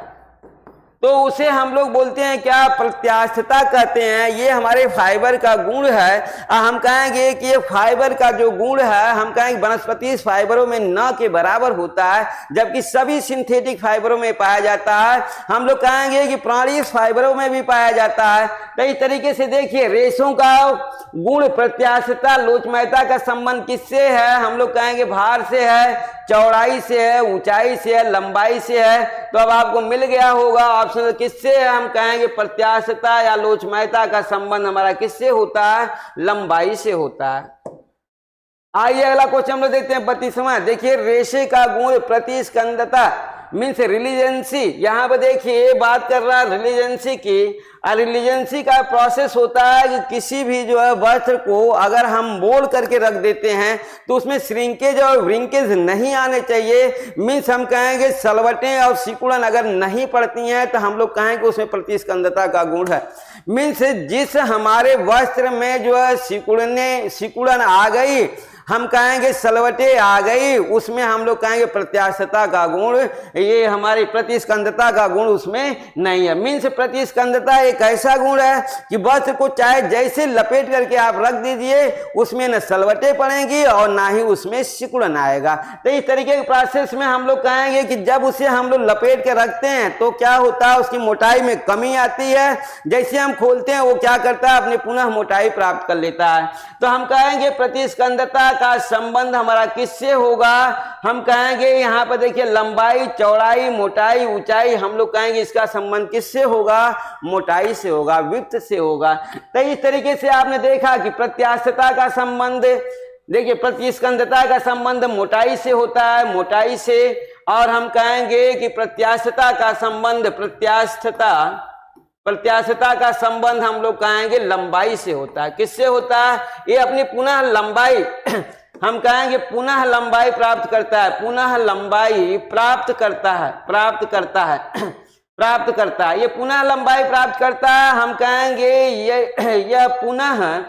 Speaker 1: तो उसे हम लोग बोलते हैं क्या, प्रत्यास्थता कहते हैं। ये हमारे फाइबर का गुण है। हम कहेंगे कि ये फाइबर का जो गुण है, हम कहेंगे वनस्पति फाइबरों में न के बराबर होता है, जबकि सभी सिंथेटिक फाइबरों में पाया जाता है। हम लोग कहेंगे कि प्राणी फाइबरों में भी पाया जाता है। तो इस तरीके से देखिए, रेशों का गुण प्रत्यास्थता, लोचमयता का संबंध किससे है, हम लोग कहेंगे भार से है, चौड़ाई से है, ऊंचाई से है, लंबाई से है। तो अब आपको मिल गया होगा ऑप्शन किससे है, हम कहेंगे प्रत्यास्थता या लोचमयता का संबंध हमारा किससे होता है, लंबाई से होता है। आइए अगला क्वेश्चन हम लोग देखते हैं 32वां। देखिए, रेशे का गुण प्रतिस्कंदता मीन्स रिलीजेंसी। यहाँ पर देखिए बात कर रहा है रिलीजेंसी की। रिलीजेंसी का प्रोसेस होता है कि किसी भी जो है वस्त्र को अगर हम मोल्ड करके रख देते हैं तो उसमें श्रिंकेज और व्रिंकेज नहीं आने चाहिए। मीन्स हम कहेंगे सलवटें और सिकुड़न अगर नहीं पड़ती हैं तो हम लोग कहेंगे उसमें प्रतिस्कंदता का गुण है। मीन्स जिस हमारे वस्त्र में जो है सिकुड़न आ गई, हम कहेंगे सलवटे आ गई, उसमें हम लोग कहेंगे प्रत्यास्थता का गुण, ये हमारी प्रतिस्कंदता का गुण उसमें नहीं है। मीन्स प्रतिस्कंदता एक ऐसा गुण है कि वस्त्र को चाहे जैसे लपेट करके आप रख दीजिए, उसमें न सलवटे पड़ेंगी और ना ही उसमें सिकुड़न आएगा। तो इस तरीके के प्रोसेस में हम लोग कहेंगे कि जब उसे हम लोग लपेट के रखते हैं तो क्या होता है, उसकी मोटाई में कमी आती है। जैसे हम खोलते हैं वो क्या करता है, अपने पुनः मोटाई प्राप्त कर लेता है। तो हम कहेंगे प्रतिस्कंदता का संबंध हमारा किससे होगा, हम कहेंगे यहाँ पर देखिए लंबाई, चौड़ाई, मोटाई, ऊंचाई, हम लोग कहेंगे इसका संबंध किससे होगा, मोटाई से होगा, विड्थ से होगा। तो इस तरीके से आपने देखा कि प्रत्यास्थता का संबंध, देखिए प्रतिस्कंदता का संबंध मोटाई से होता है, मोटाई से। और हम कहेंगे कि प्रत्यास्थता का संबंध, प्रत्यास्थता का संबंध हम लोग कहेंगे लंबाई से होता है। किससे होता है, ये अपनी पुनः लंबाई हम कहेंगे पुनः लंबाई प्राप्त करता है, पुनः लंबाई प्राप्त करता है, प्राप्त करता है। ये पुनः लंबाई प्राप्त करता है। हम कहेंगे यह पुनः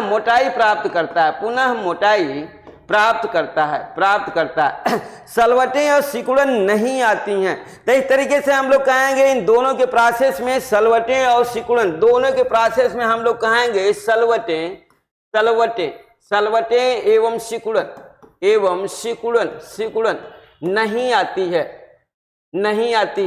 Speaker 1: मोटाई प्राप्त करता है, पुनः मोटाई प्राप्त करता है। सलवटें और सिकुड़न नहीं आती हैं। तो इस तरीके से हम लोग कहेंगे इन दोनों के प्रोसेस में, सलवटें और सिकुड़न दोनों के प्रोसेस में हम लोग कहेंगे सलवटें एवं सिकुड़न नहीं आती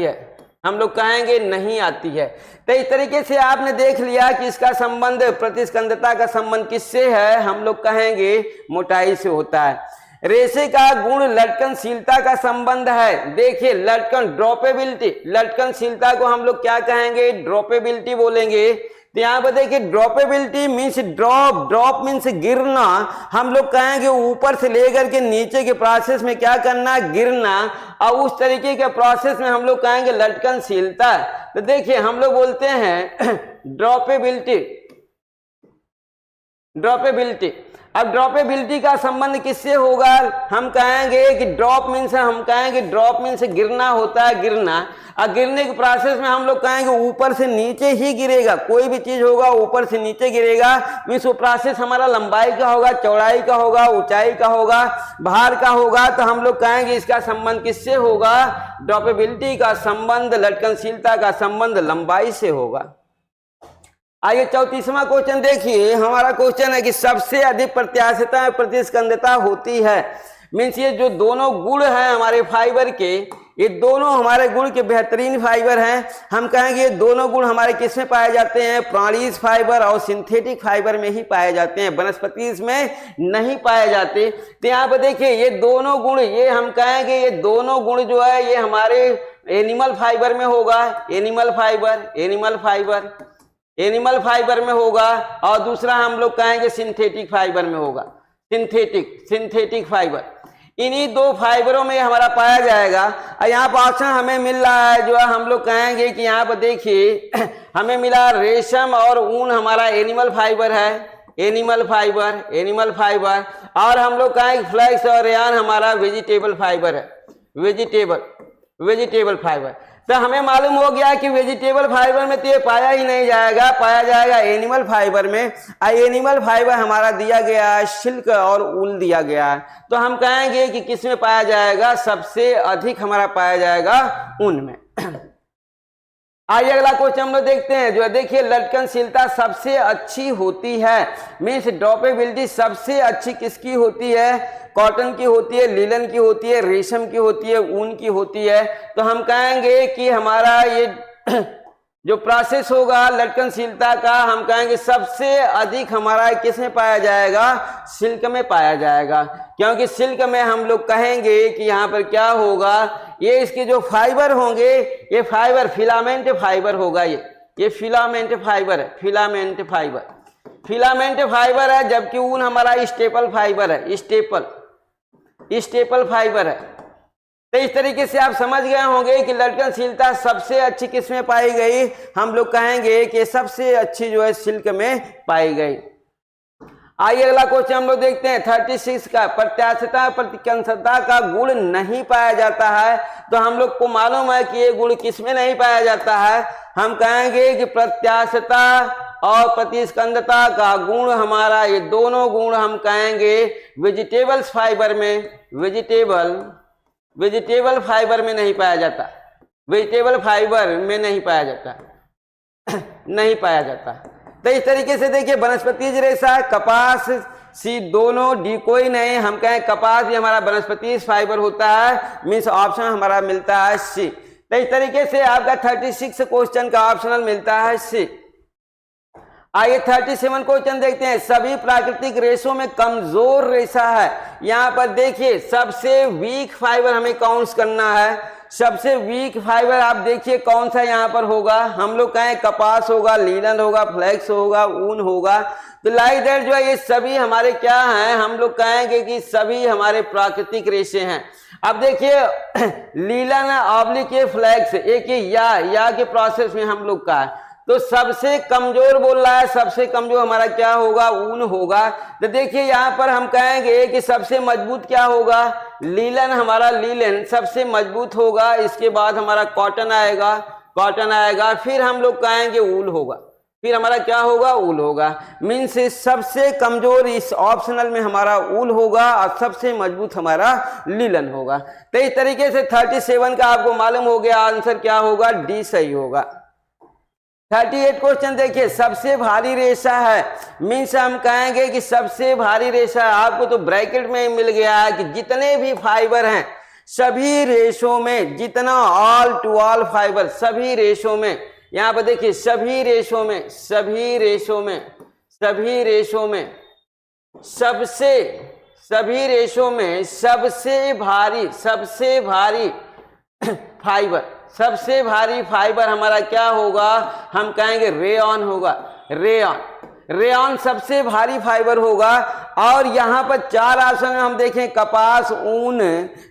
Speaker 1: है, हम लोग कहेंगे नहीं आती है। तो इस तरीके से आपने देख लिया कि इसका संबंध, प्रतिस्कंदता का संबंध किससे है, हम लोग कहेंगे मोटाई से होता है। रेशे का गुण लटकनशीलता का संबंध है। देखिए ड्रॉपेबिलिटी, लटकनशीलता को हम लोग क्या कहेंगे, ड्रॉपेबिलिटी बोलेंगे। तो यहाँ पर देखिए ड्रॉपेबिलिटी मीन्स ड्रॉप मीन्स गिरना। हम लोग कहेंगे ऊपर से लेकर के नीचे के प्रोसेस में क्या करना, गिरना। और उस तरीके के प्रोसेस में हम लोग कहेंगे लटकनशीलता। तो देखिए हम लोग बोलते हैं ड्रॉपेबिलिटी। अब ड्रॉपेबिलिटी का संबंध किससे होगा, हम कहेंगे कि ड्रॉप मीन्स गिरना होता है, गिरना। और गिरने के प्रोसेस में हम लोग कहेंगे ऊपर से नीचे ही गिरेगा, कोई भी चीज होगा ऊपर से नीचे गिरेगा। मीन्स वो प्रोसेस हमारा लंबाई का होगा, चौड़ाई का होगा, ऊंचाई का होगा, भार का होगा। तो हम लोग कहेंगे इसका संबंध किससे होगा, ड्रॉपेबिलिटी का संबंध, लटकनशीलता का संबंध लंबाई से होगा। आइए 34वां क्वेश्चन देखिए। हमारा क्वेश्चन है कि सबसे अधिक प्रत्यास्थता और प्रतिस्कंदता होती है। मीन्स ये जो दोनों गुण हैं हमारे फाइबर के, ये दोनों हमारे गुण के बेहतरीन फाइबर हैं। हम कहेंगे ये दोनों गुण हमारे किस में पाए जाते हैं, प्राणीज फाइबर और सिंथेटिक फाइबर में ही पाए जाते हैं, वनस्पति में नहीं पाए जाते। तो यहाँ पर देखिए ये दोनों गुण, ये हम कहेंगे ये दोनों गुण जो है ये हमारे एनिमल फाइबर में होगा, एनिमल फाइबर में होगा। और दूसरा हम लोग कहेंगे सिंथेटिक फाइबर में होगा, सिंथेटिक फाइबर। इन्हीं दो फाइबरों में हमारा पाया जाएगा। और यहाँ पर ऑप्शन हमें मिल रहा है जो है हम लोग कहेंगे कि यहाँ पर देखिए हमें मिला रेशम और ऊन हमारा एनिमल फाइबर है, एनिमल फाइबर। और हम लोग कहेंगे फ्लैक्स और रेयान हमारा वेजिटेबल फाइबर है, वेजिटेबल फाइबर। तो हमें मालूम हो गया कि वेजिटेबल फाइबर में तो ये पाया ही नहीं जाएगा, पाया जाएगा एनिमल फाइबर में। एनिमल फाइबर हमारा दिया गया है सिल्क और ऊल दिया गया है, तो हम कहेंगे कि किस में पाया जाएगा, सबसे अधिक हमारा पाया जाएगा ऊन में। आइए अगला क्वेश्चन हम लोग देखते हैं, जो देखिए लटकनशीलता सबसे अच्छी होती है, मीन्स ड्रॉपेबिलिटी सबसे अच्छी किसकी होती है, कॉटन की होती है, लीलन की होती है, रेशम की होती है, ऊन की होती है। तो हम कहेंगे कि हमारा ये जो प्रोसेस होगा लटकनशीलता का, हम कहेंगे सबसे अधिक हमारा किस में पाया जाएगा, सिल्क में पाया जाएगा। क्योंकि सिल्क में हम लोग कहेंगे कि यहाँ पर क्या होगा, ये इसके जो फाइबर होंगे, ये फाइबर फिलामेंट फाइबर होगा, ये फिलामेंट फाइबर है, फिलामेंट फाइबर, फिलामेंट फाइबर है, जबकि ऊन हमारा स्टेपल फाइबर है, स्टेपल फाइबर है। तो इस तरीके से आप समझ गए होंगे कि लटकनशीलता सबसे अच्छी किस में पाई गई, हम लोग कहेंगे कि सबसे अच्छी जो है सिल्क में पाई गई। आइए अगला क्वेश्चन हम लोग देखते हैं 36 का, प्रत्यास्थता प्रतिकंसता का गुण नहीं पाया जाता है। तो हम लोग को मालूम है कि ये गुण किस में नहीं पाया जाता है, हम कहेंगे कि प्रत्यास्थता और प्रतिस्कंदता का गुण हमारा, ये दोनों गुण हम कहेंगे वेजिटेबल्स फाइबर में, वेजिटेबल फाइबर में नहीं पाया जाता, वेजिटेबल फाइबर में नहीं पाया जाता, नहीं पाया जाता। तो इस तरीके से देखिए वनस्पतिज रेशा, कपास सी दोनों डी कोई नहीं, हम कहें कपास भी हमारा वनस्पतिज फाइबर होता है, मीन्स ऑप्शन हमारा मिलता है सी। तो इस तरीके से आपका 36 क्वेश्चन का ऑप्शनल मिलता है सी। आइए 37 क्वेश्चन देखते हैं, सभी प्राकृतिक रेशों में कमजोर रेशा है। यहाँ पर देखिए सबसे वीक फाइबर हमें काउंट करना है, सबसे वीक फाइबर आप देखिए कौन सा यहाँ पर होगा, हम लोग कहें कपास होगा, लीलन होगा, फ्लेक्स होगा, ऊन होगा। तो लाइक दैट जो है ये सभी हमारे क्या हैं, हम लोग कहेंगे कि सभी हमारे प्राकृतिक रेशे हैं। अब देखिए लीलन ऑब्लिक फ्लेक्स, एक या के प्रोसेस में हम लोग का है, तो सबसे कमजोर बोल रहा है, सबसे कमजोर हमारा क्या होगा, ऊन होगा। तो देखिए यहाँ पर हम कहेंगे कि सबसे मजबूत क्या होगा, लीलन, हमारा लीलन सबसे मजबूत होगा। इसके बाद हमारा कॉटन आएगा, कॉटन आएगा, फिर हम लोग कहेंगे ऊल होगा, फिर हमारा क्या होगा, ऊल होगा। मीन्स सबसे कमजोर इस ऑप्शनल में हमारा ऊल होगा और सबसे मजबूत हमारा लीलन होगा। तो इस तरीके से 37 का आपको मालूम हो गया, आंसर क्या होगा, डी सही होगा। 38 क्वेश्चन देखिए, सबसे भारी रेशा है, मीन्स हम कहेंगे कि सबसे भारी रेशा है। आपको तो ब्रैकेट में मिल गया है कि जितने भी फाइबर हैं सभी रेशों में, जितना ऑल टू ऑल फाइबर सभी रेशों में, यहाँ पर देखिए सभी रेशों में, सभी रेशों में, सभी रेशों में, सभी रेशों में सबसे भारी फाइबर, सबसे भारी फाइबर हमारा क्या होगा, हम कहेंगे रेयॉन होगा, रेयॉन सबसे भारी फाइबर होगा। और यहाँ पर 4 ऑप्शन में हम देखें कपास, ऊन,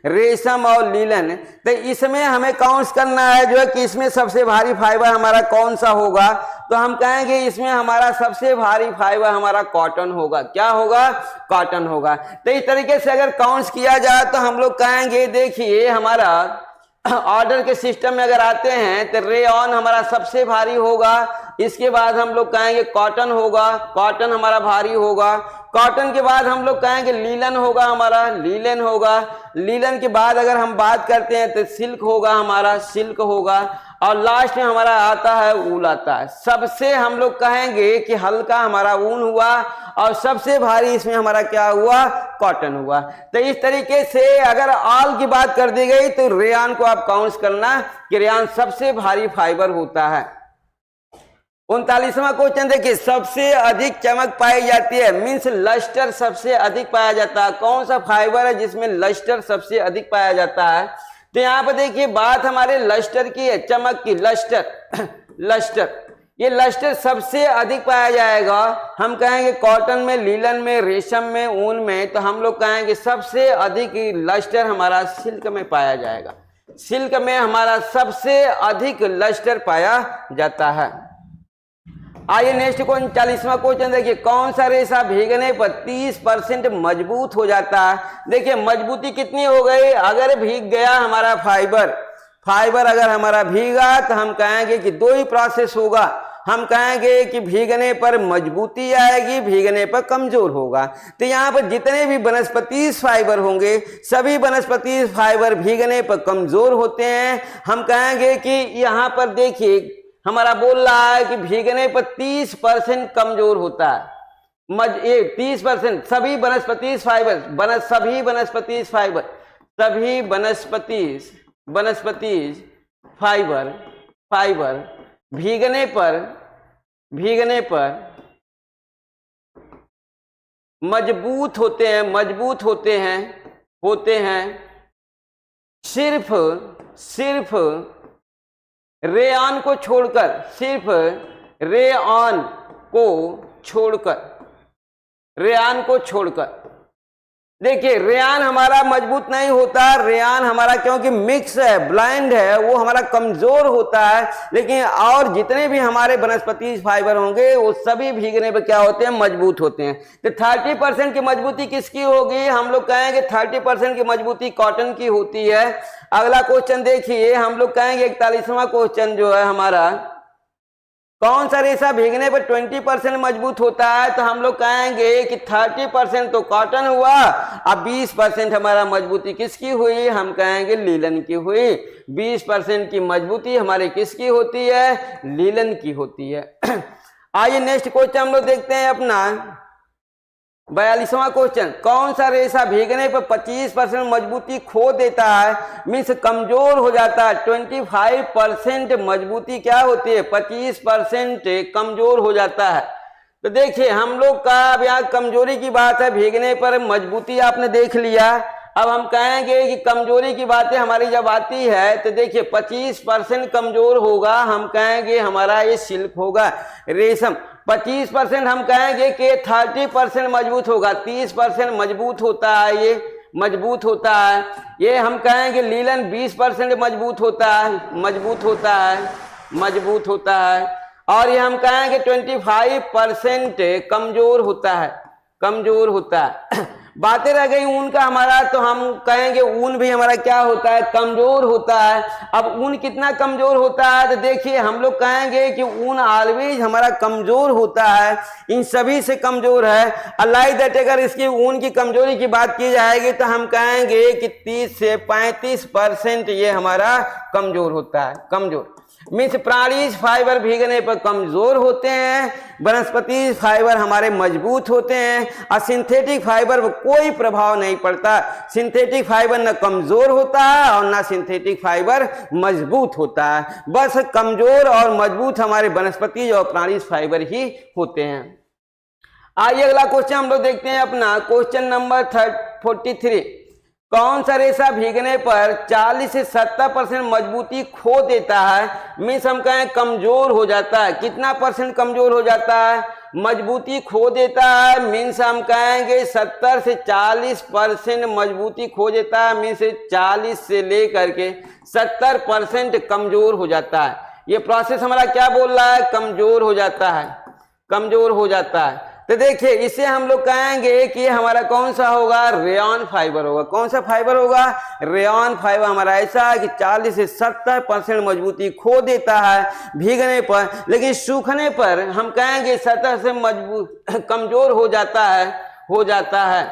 Speaker 1: रेशम और लीलन। तो इसमें हमें काउंट करना है जो है कि इसमें सबसे भारी फाइबर हमारा कौन सा होगा, तो हम कहेंगे इसमें हमारा सबसे भारी फाइबर हमारा कॉटन होगा। क्या होगा, कॉटन होगा। तो इस तरीके से अगर काउंट किया जाए तो हम लोग कहेंगे, देखिए हमारा ऑर्डर के सिस्टम में अगर आते हैं तो रेयॉन हमारा सबसे भारी होगा, इसके बाद हम लोग कहेंगे कॉटन होगा, कॉटन हमारा भारी होगा। कॉटन के बाद हम लोग कहेंगे लीलन होगा, हमारा लीलन होगा। लीलन के बाद अगर हम बात करते हैं तो सिल्क होगा, हमारा सिल्क होगा। और लास्ट में हमारा आता है ऊल आता है। सबसे हम लोग कहेंगे कि हल्का हमारा ऊन हुआ और सबसे भारी इसमें हमारा क्या हुआ, कॉटन हुआ। तो इस तरीके से अगर ऑल की बात कर दी गई तो रेयॉन को आप काउंट करना कि रेयॉन सबसे भारी फाइबर होता है। 39वां क्वेश्चन देखिए, सबसे अधिक चमक पाई जाती है, मीन्स लस्टर सबसे अधिक पाया जाता है। कौन सा फाइबर है जिसमें लस्टर सबसे अधिक पाया जाता है, तो यहाँ पर देखिए बात हमारे लस्टर की है, चमक की। लस्टर ये लस्टर सबसे अधिक पाया जाएगा, हम कहेंगे कॉटन में, लीलन में, रेशम में, ऊन में। तो हम लोग कहेंगे सबसे अधिक लस्टर हमारा सिल्क में पाया जाएगा, सिल्क में हमारा सबसे अधिक लस्टर पाया जाता है। आइए नेक्स्ट 39वां क्वेश्चन देखिए, कौन सा रेशा भीगने पर 30% मजबूत हो जाता है। देखिए मजबूती कितनी हो गई, अगर भीग गया हमारा फाइबर अगर हमारा भीगा तो हम कहेंगे कि दो ही प्रोसेस होगा। हम कहेंगे कि भीगने पर मजबूती आएगी, भीगने पर कमजोर होगा। तो यहाँ पर जितने भी वनस्पति फाइबर होंगे सभी वनस्पति फाइबर भीगने पर कमजोर होते हैं। हम कहेंगे कि यहाँ पर देखिए हमारा बोल रहा है कि भीगने पर 30% कमजोर होता है। 30% सभी वनस्पति फाइबर, सभी वनस्पति फाइबर भीगने पर मजबूत होते हैं सिर्फ रेआन को छोड़कर। देखिए रेयान हमारा मजबूत नहीं होता, रेयान हमारा क्योंकि मिक्स है, ब्लाइंड है, वो हमारा कमजोर होता है। लेकिन और जितने भी हमारे वनस्पति फाइबर होंगे वो सभी भीगने पर क्या होते हैं, मजबूत होते हैं। तो 30% की मजबूती किसकी होगी, हम लोग कहेंगे 30% की मजबूती कॉटन की होती है। अगला क्वेश्चन देखिए, हम लोग कहेंगे 41वां क्वेश्चन जो है हमारा, कौन सा रेशा भीगने पर 20% मजबूत होता है। तो हम लोग कहेंगे कि 30% तो कॉटन हुआ, अब 20% हमारा मजबूती किसकी हुई, हम कहेंगे लीलन की हुई। 20% की मजबूती हमारे किसकी होती है, लीलन की होती है। आइए नेक्स्ट क्वेश्चन हम लोग देखते हैं अपना 42वां क्वेश्चन, कौन सा रेशा भीगने पर 25% मजबूती खो देता है, मीन्स कमजोर हो जाता है। 25% मजबूती क्या होती है, 25% कमजोर हो जाता है। तो देखिए हम लोग का अब यहाँ कमजोरी की बात है, भीगने पर मजबूती आपने देख लिया। अब हम कहेंगे कि कमजोरी की बातें हमारी जब आती है तो देखिए 25% कमजोर होगा, हम कहेंगे हमारा ये सिल्क होगा, रेशम। 25% हम कहेंगे कि 30% मजबूत होगा, 30% मजबूत होता है, ये मजबूत होता है। ये हम कहेंगे लीलन 20% मजबूत होता है। और ये हम कहेंगे 25% कमजोर होता है। बातें रह गई ऊन का हमारा, तो हम कहेंगे ऊन भी हमारा क्या होता है, कमजोर होता है। अब ऊन कितना कमजोर होता है, तो देखिए हम लोग कहेंगे कि ऊन ऑलवेज हमारा कमजोर होता है, इन सभी से कमजोर है। अलाइक दैट अगर इसकी ऊन की कमजोरी की बात की जाएगी तो हम कहेंगे कि 30 से 35% ये हमारा कमजोर होता है, कमजोर। मीन्स प्राणीज फाइबर भीगने पर कमजोर होते हैं, वनस्पति फाइबर हमारे मजबूत होते हैं, और सिंथेटिक फाइबर पर कोई प्रभाव नहीं पड़ता। सिंथेटिक फाइबर न कमजोर होता है और न सिंथेटिक फाइबर मजबूत होता है, बस कमजोर और मजबूत हमारे वनस्पति और प्राणीज फाइबर ही होते हैं। आइए अगला क्वेश्चन हम लोग देखते हैं अपना क्वेश्चन नंबर 43, कौन सा रेशा भीगने पर 40 से 70% मजबूती खो देता है, मीन्स हम कहें कमजोर हो जाता है। कितना परसेंट कमजोर हो जाता है, मजबूती खो देता है, मीन्स हम कहेंगे 70 से 40% मजबूती खो देता है, मीन्स 40 से लेकर के 70% कमजोर हो जाता है। ये प्रोसेस हमारा क्या बोल रहा है, कमजोर हो जाता है। तो देखिए इसे हम लोग कहेंगे कि हमारा कौन सा होगा, रेयॉन फाइबर होगा। कौन सा फाइबर होगा, रेयॉन फाइबर हमारा ऐसा है कि 40 से 70% मजबूती खो देता है भीगने पर, लेकिन सूखने पर हम कहेंगे 70 से मजबूत कमजोर हो जाता है।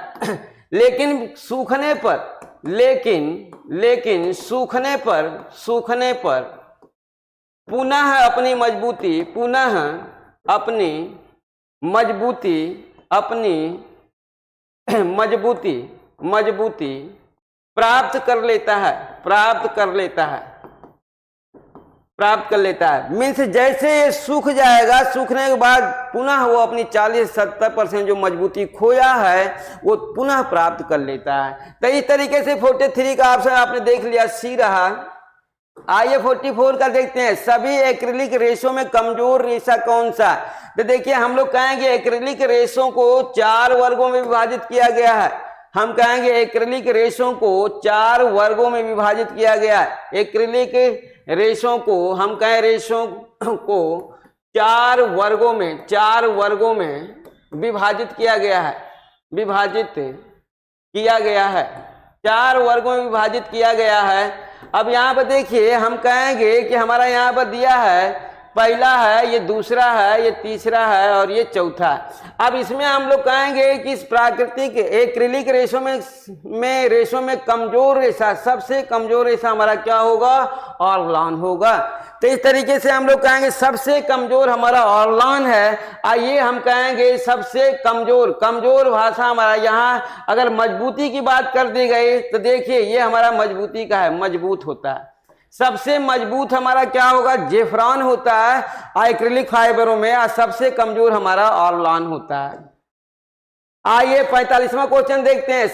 Speaker 1: लेकिन सूखने पर पुनः अपनी मजबूती प्राप्त कर लेता है। मीन्स जैसे ये सूख जाएगा, सूखने के बाद पुनः वो अपनी 40-70% जो मजबूती खोया है वो पुनः प्राप्त कर लेता है। तो इस तरीके से 43 का ऑप्शन आपने देख लिया, सी रहा। आइए 44 का देखते हैं, सभी एक्रिलिक रेशों में कमजोर रेशा कौन सा। तो देखिए हम लोग कहेंगे एक्रिलिक रेशों को 4 वर्गों में विभाजित किया गया है। हम कहेंगे एक्रिलिक रेशों को 4 वर्गों में विभाजित किया गया है। एक्रिलिक रेशों को हम कहें रेशों को 4 वर्गों में विभाजित किया गया है, 4 वर्गों में विभाजित किया गया है। अब यहाँ पर देखिए हम कहेंगे कि हमारा यहाँ पर दिया है, पहला है, ये दूसरा है, ये तीसरा है और ये चौथा है। अब इसमें हम लोग कहेंगे कि इस प्राकृतिक एक्रिलिक रेशों में कमजोर रेशा, सबसे कमजोर रेशा हमारा क्या होगा? ऑर्गन होगा। तो इस तरीके से हम लोग कहेंगे सबसे कमजोर हमारा ऑर्गन है। आइए हम कहेंगे सबसे कमजोर भाषा हमारा, यहाँ अगर मजबूती की बात कर दी गई तो देखिए ये हमारा मजबूती का है, मजबूत होता है। सबसे मजबूत हमारा क्या होगा? जेफ्रॉन होता है एक्रिलिक फाइबरों में, और सबसे कमजोर हमारा ऑर्गन होता है। आइए 45वां क्वेश्चन देखते हैं।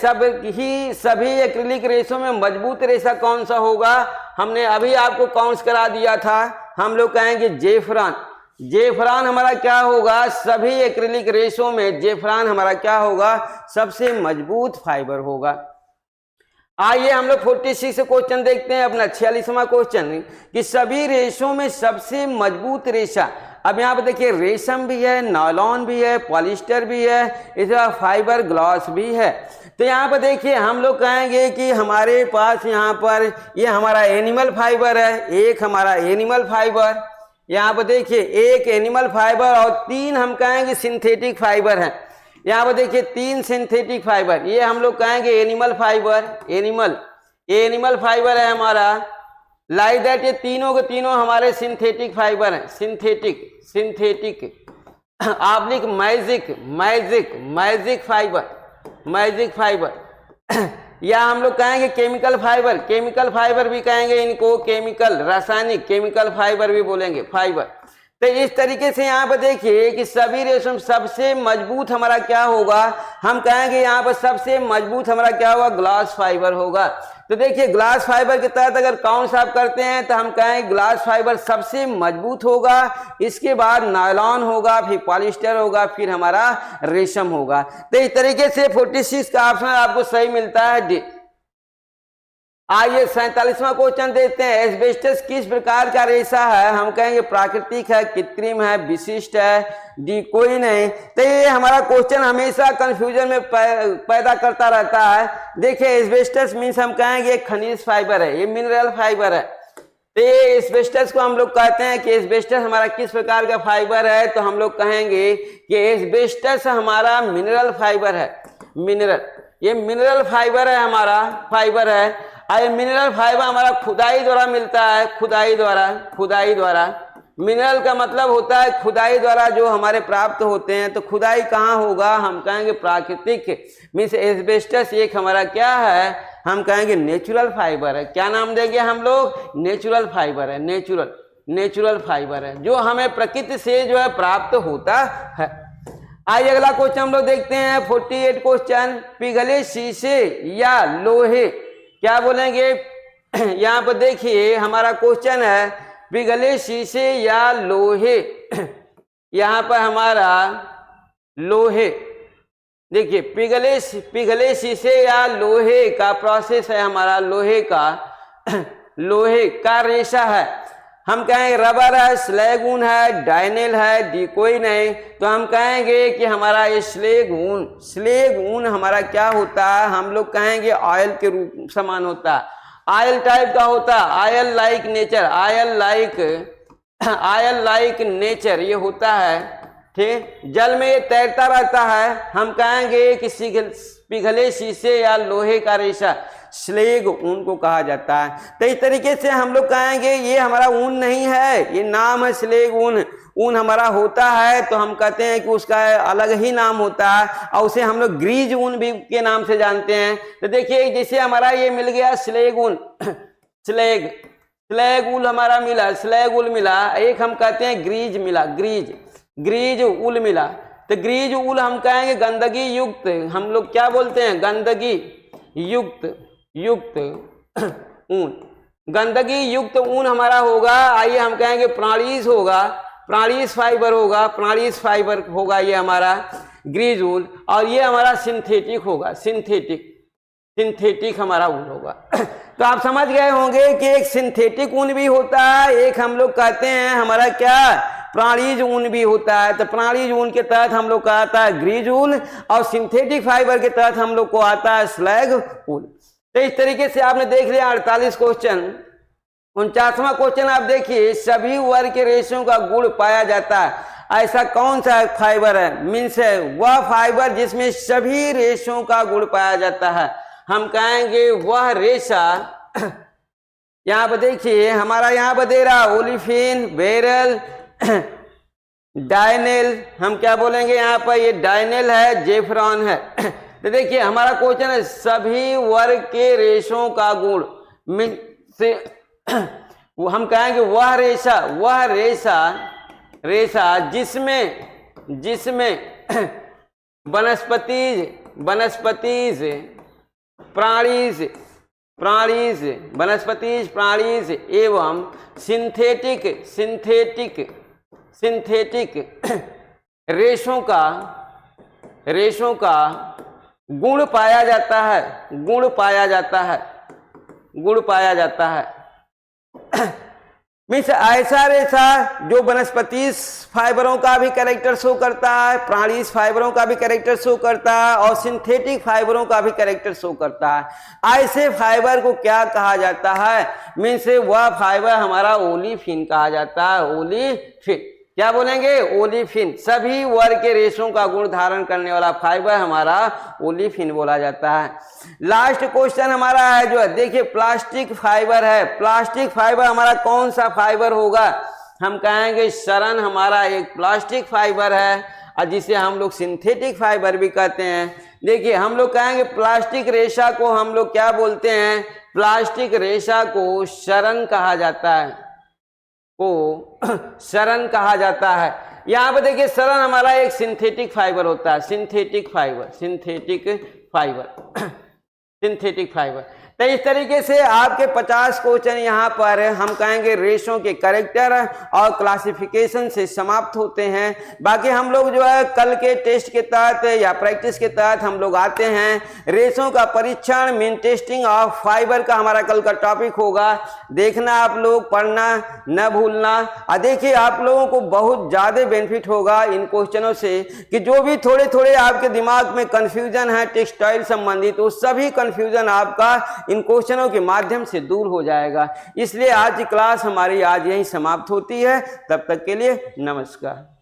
Speaker 1: सभी एक्रिलिक रेशों में मजबूत रेशा कौन सा होगा? हमने अभी आपको काउंट करा दिया था। हम लोग कहेंगे जेफ्रॉन हमारा क्या होगा? सभी एक्रिलिक रेशों में जेफ्रॉन हमारा क्या होगा? सबसे मजबूत फाइबर होगा। आइए हम लोग 46 से क्वेश्चन देखते हैं, अपना 46वां क्वेश्चन, कि सभी रेशों में सबसे मजबूत रेशा। अब यहाँ पर देखिए रेशम भी है, नायलॉन भी है, पॉलिस्टर भी है, इस तरह फाइबर ग्लास भी है। तो यहाँ पर देखिए हम लोग कहेंगे कि हमारे पास यहाँ पर ये हमारा एनिमल फाइबर है, एक हमारा एनिमल फाइबर, यहाँ पर देखिए एक एनिमल फाइबर और 3 हम कहेंगे सिंथेटिक फाइबर है। यहाँ पर देखिए 3 सिंथेटिक फाइबर, ये हम लोग कहेंगे एनिमल फाइबर, एनिमल फाइबर है हमारा। लाइक दैट ये तीनों के तीनों हमारे सिंथेटिक फाइबर हैं, सिंथेटिक ऑब्लिक मैजिक फाइबर या हम लोग कहेंगे केमिकल फाइबर भी कहेंगे इनको, रासायनिक केमिकल फाइबर भी बोलेंगे, फाइबर। तो इस तरीके से यहाँ पर देखिए कि सभी रेशम सबसे मजबूत हमारा क्या होगा? हम कहेंगे यहाँ पर सबसे मजबूत हमारा क्या होगा? ग्लास फाइबर होगा। तो देखिए ग्लास फाइबर के तहत अगर काउंट आप करते हैं तो हम कहेंगे ग्लास फाइबर सबसे मजबूत होगा, इसके बाद नायलॉन होगा, फिर पॉलिस्टर होगा, फिर हमारा रेशम होगा। तो इस तरीके से 46 का ऑप्शन आपको सही मिलता है डी। आइए 47वां क्वेश्चन देखते हैं। एस्बेस्टस किस प्रकार का रेशा है? हम कहेंगे प्राकृतिक है, कृत्रिम है, विशिष्ट है, डी कोई नहीं। तो ये हमारा क्वेश्चन हमेशा कंफ्यूजन में पैदा करता रहता है। देखिए एस्बेस्टस मीन्स हम कहेंगे खनिज फाइबर है, ये मिनरल फाइबर है। तो ये एस्बेस्टस को हम लोग कहते हैं कि एस्बेस्टस हमारा किस प्रकार का फाइबर है? तो हम लोग कहेंगे कि एस्बेस्टस हमारा मिनरल फाइबर है, ये मिनरल फाइबर है, हमारा फाइबर है। और मिनरल फाइबर हमारा खुदाई द्वारा मिलता है, खुदाई द्वारा। मिनरल का मतलब होता है खुदाई द्वारा जो हमारे प्राप्त होते हैं। तो खुदाई कहाँ होगा? हम कहेंगे प्राकृतिक, मीन्स एस्बेस्टस एक हमारा क्या है? हम कहेंगे नेचुरल फाइबर है। क्या नाम देंगे हम लोग? नेचुरल फाइबर है, नेचुरल फाइबर है जो हमें प्रकृति से जो है प्राप्त होता है। आइए अगला क्वेश्चन हम लोग देखते हैं 48 क्वेश्चन। पिघले शीशे या लोहे, क्या बोलेंगे? यहाँ पर देखिए हमारा क्वेश्चन है पिघले शीशे या लोहे। यहाँ पर हमारा लोहे, देखिए पिघले शीशे या लोहे का प्रोसेस है हमारा, लोहे का रेशा है। हम कहेंगे रबर है, स्लैग ऊन है, डायनेल है, डी कोई नहीं। तो हम कहेंगे कि हमारा ये स्लैग ऊन हमारा क्या होता है? हम लोग कहेंगे ऑयल के रूप समान होता है, ऑयल टाइप का होता है, ऑयल लाइक नेचर ये होता है। ठीक, जल में ये तैरता रहता है। हम कहेंगे कि पिघले शीशे या लोहे का रेशा स्लैग ऊन को कहा जाता है। तो इस तरीके से हम लोग कहेंगे ये हमारा ऊन नहीं है, ये नाम है स्लैग ऊन हमारा होता है। तो हम कहते हैं कि उसका अलग ही नाम होता है और उसे हम लोग ग्रीज ऊन भी के नाम से जानते हैं। तो देखिए जैसे हमारा ये मिल गया स्लैग ऊन, स्लैग ऊल हमारा मिला, स्लैग ऊल मिला। एक हम कहते हैं ग्रीज मिला, ग्रीज ऊल मिला। तो ग्रीज ऊल हम कहेंगे गंदगी युक्त, हम लोग क्या बोलते हैं? गंदगी युक्त ऊन, गंदगी युक्त ऊन हमारा होगा। आइए हम कहेंगे प्राणीज फाइबर होगा ये हमारा ग्रीज ऊल। और ये हमारा सिंथेटिक होगा, सिंथेटिक हमारा ऊन होगा। तो आप समझ गए होंगे कि एक सिंथेटिक ऊन भी होता है, एक हम लोग कहते हैं हमारा क्या प्राणीज ऊन भी होता है। तो प्राणीज ऊन के तहत हम लोग का आता है ग्रीज ऊल और सिंथेटिक फाइबर के तहत हम लोग को आता है स्लैग ऊल। तो इस तरीके से आपने देख लिया 48 क्वेश्चन। 49वां क्वेश्चन आप देखिए, सभी वर्ग के रेशों का गुण पाया जाता है, ऐसा कौन सा फाइबर है? मीन्स है वह फाइबर जिसमें सभी रेशों का गुण पाया जाता है। हम कहेंगे वह रेशा, यहाँ पर देखिए हमारा यहाँ पर दे रहा ओलिफिन, बेरल, डायनेल, हम क्या बोलेंगे यहाँ पर, ये डायनेल है, जेफ्रॉन है। तो देखिए हमारा क्वेश्चन है सभी वर्ग के रेशों का गुण से हम कहेंगे वह रेशा जिसमें वनस्पतिज प्राणीज एवं सिंथेटिक रेशों का गुण पाया जाता है। मीन्स ऐसा रेशा जो वनस्पति फाइबरों का भी कैरेक्टर शो करता है, प्राणीज फाइबरों का भी कैरेक्टर शो करता है और सिंथेटिक फाइबरों का भी कैरेक्टर शो करता है। ऐसे फाइबर को क्या कहा जाता है? मीन्स वह फाइबर हमारा ओलिफिन कहा जाता है। ओलिफिन क्या बोलेंगे? ओलिफिन। सभी वर्ग के रेशों का गुण धारण करने वाला फाइबर हमारा ओलिफिन बोला जाता है। लास्ट क्वेश्चन हमारा है जो है, देखिए प्लास्टिक फाइबर है। प्लास्टिक फाइबर हमारा कौन सा फाइबर होगा? हम कहेंगे शरण हमारा एक प्लास्टिक फाइबर है और जिसे हम लोग सिंथेटिक फाइबर भी कहते हैं। देखिए हम लोग कहेंगे प्लास्टिक रेशा को हम लोग क्या बोलते हैं? प्लास्टिक रेशा को शरण कहा जाता है। यहाँ पे देखिए शरण हमारा एक सिंथेटिक फाइबर होता है। Synthetic fibre. तो इस तरीके से आपके 50 क्वेश्चन यहाँ पर हम कहेंगे रेशों के कैरेक्टर और क्लासिफिकेशन से समाप्त होते हैं। बाकी हम लोग जो है कल के टेस्ट के तहत या प्रैक्टिस के तहत हम लोग आते हैं। रेशों का परीक्षण, मीन टेस्टिंग ऑफ फाइबर का हमारा कल का टॉपिक होगा। देखना आप लोग, पढ़ना न भूलना। और देखिए आप लोगों को बहुत ज़्यादा बेनिफिट होगा इन क्वेश्चनों से कि जो भी थोड़े थोड़े आपके दिमाग में कन्फ्यूजन है टेक्सटाइल संबंधित, वो सभी कन्फ्यूजन आपका इन क्वेश्चनों के माध्यम से दूर हो जाएगा। इसलिए आज की क्लास हमारी आज यहीं समाप्त होती है। तब तक के लिए नमस्कार।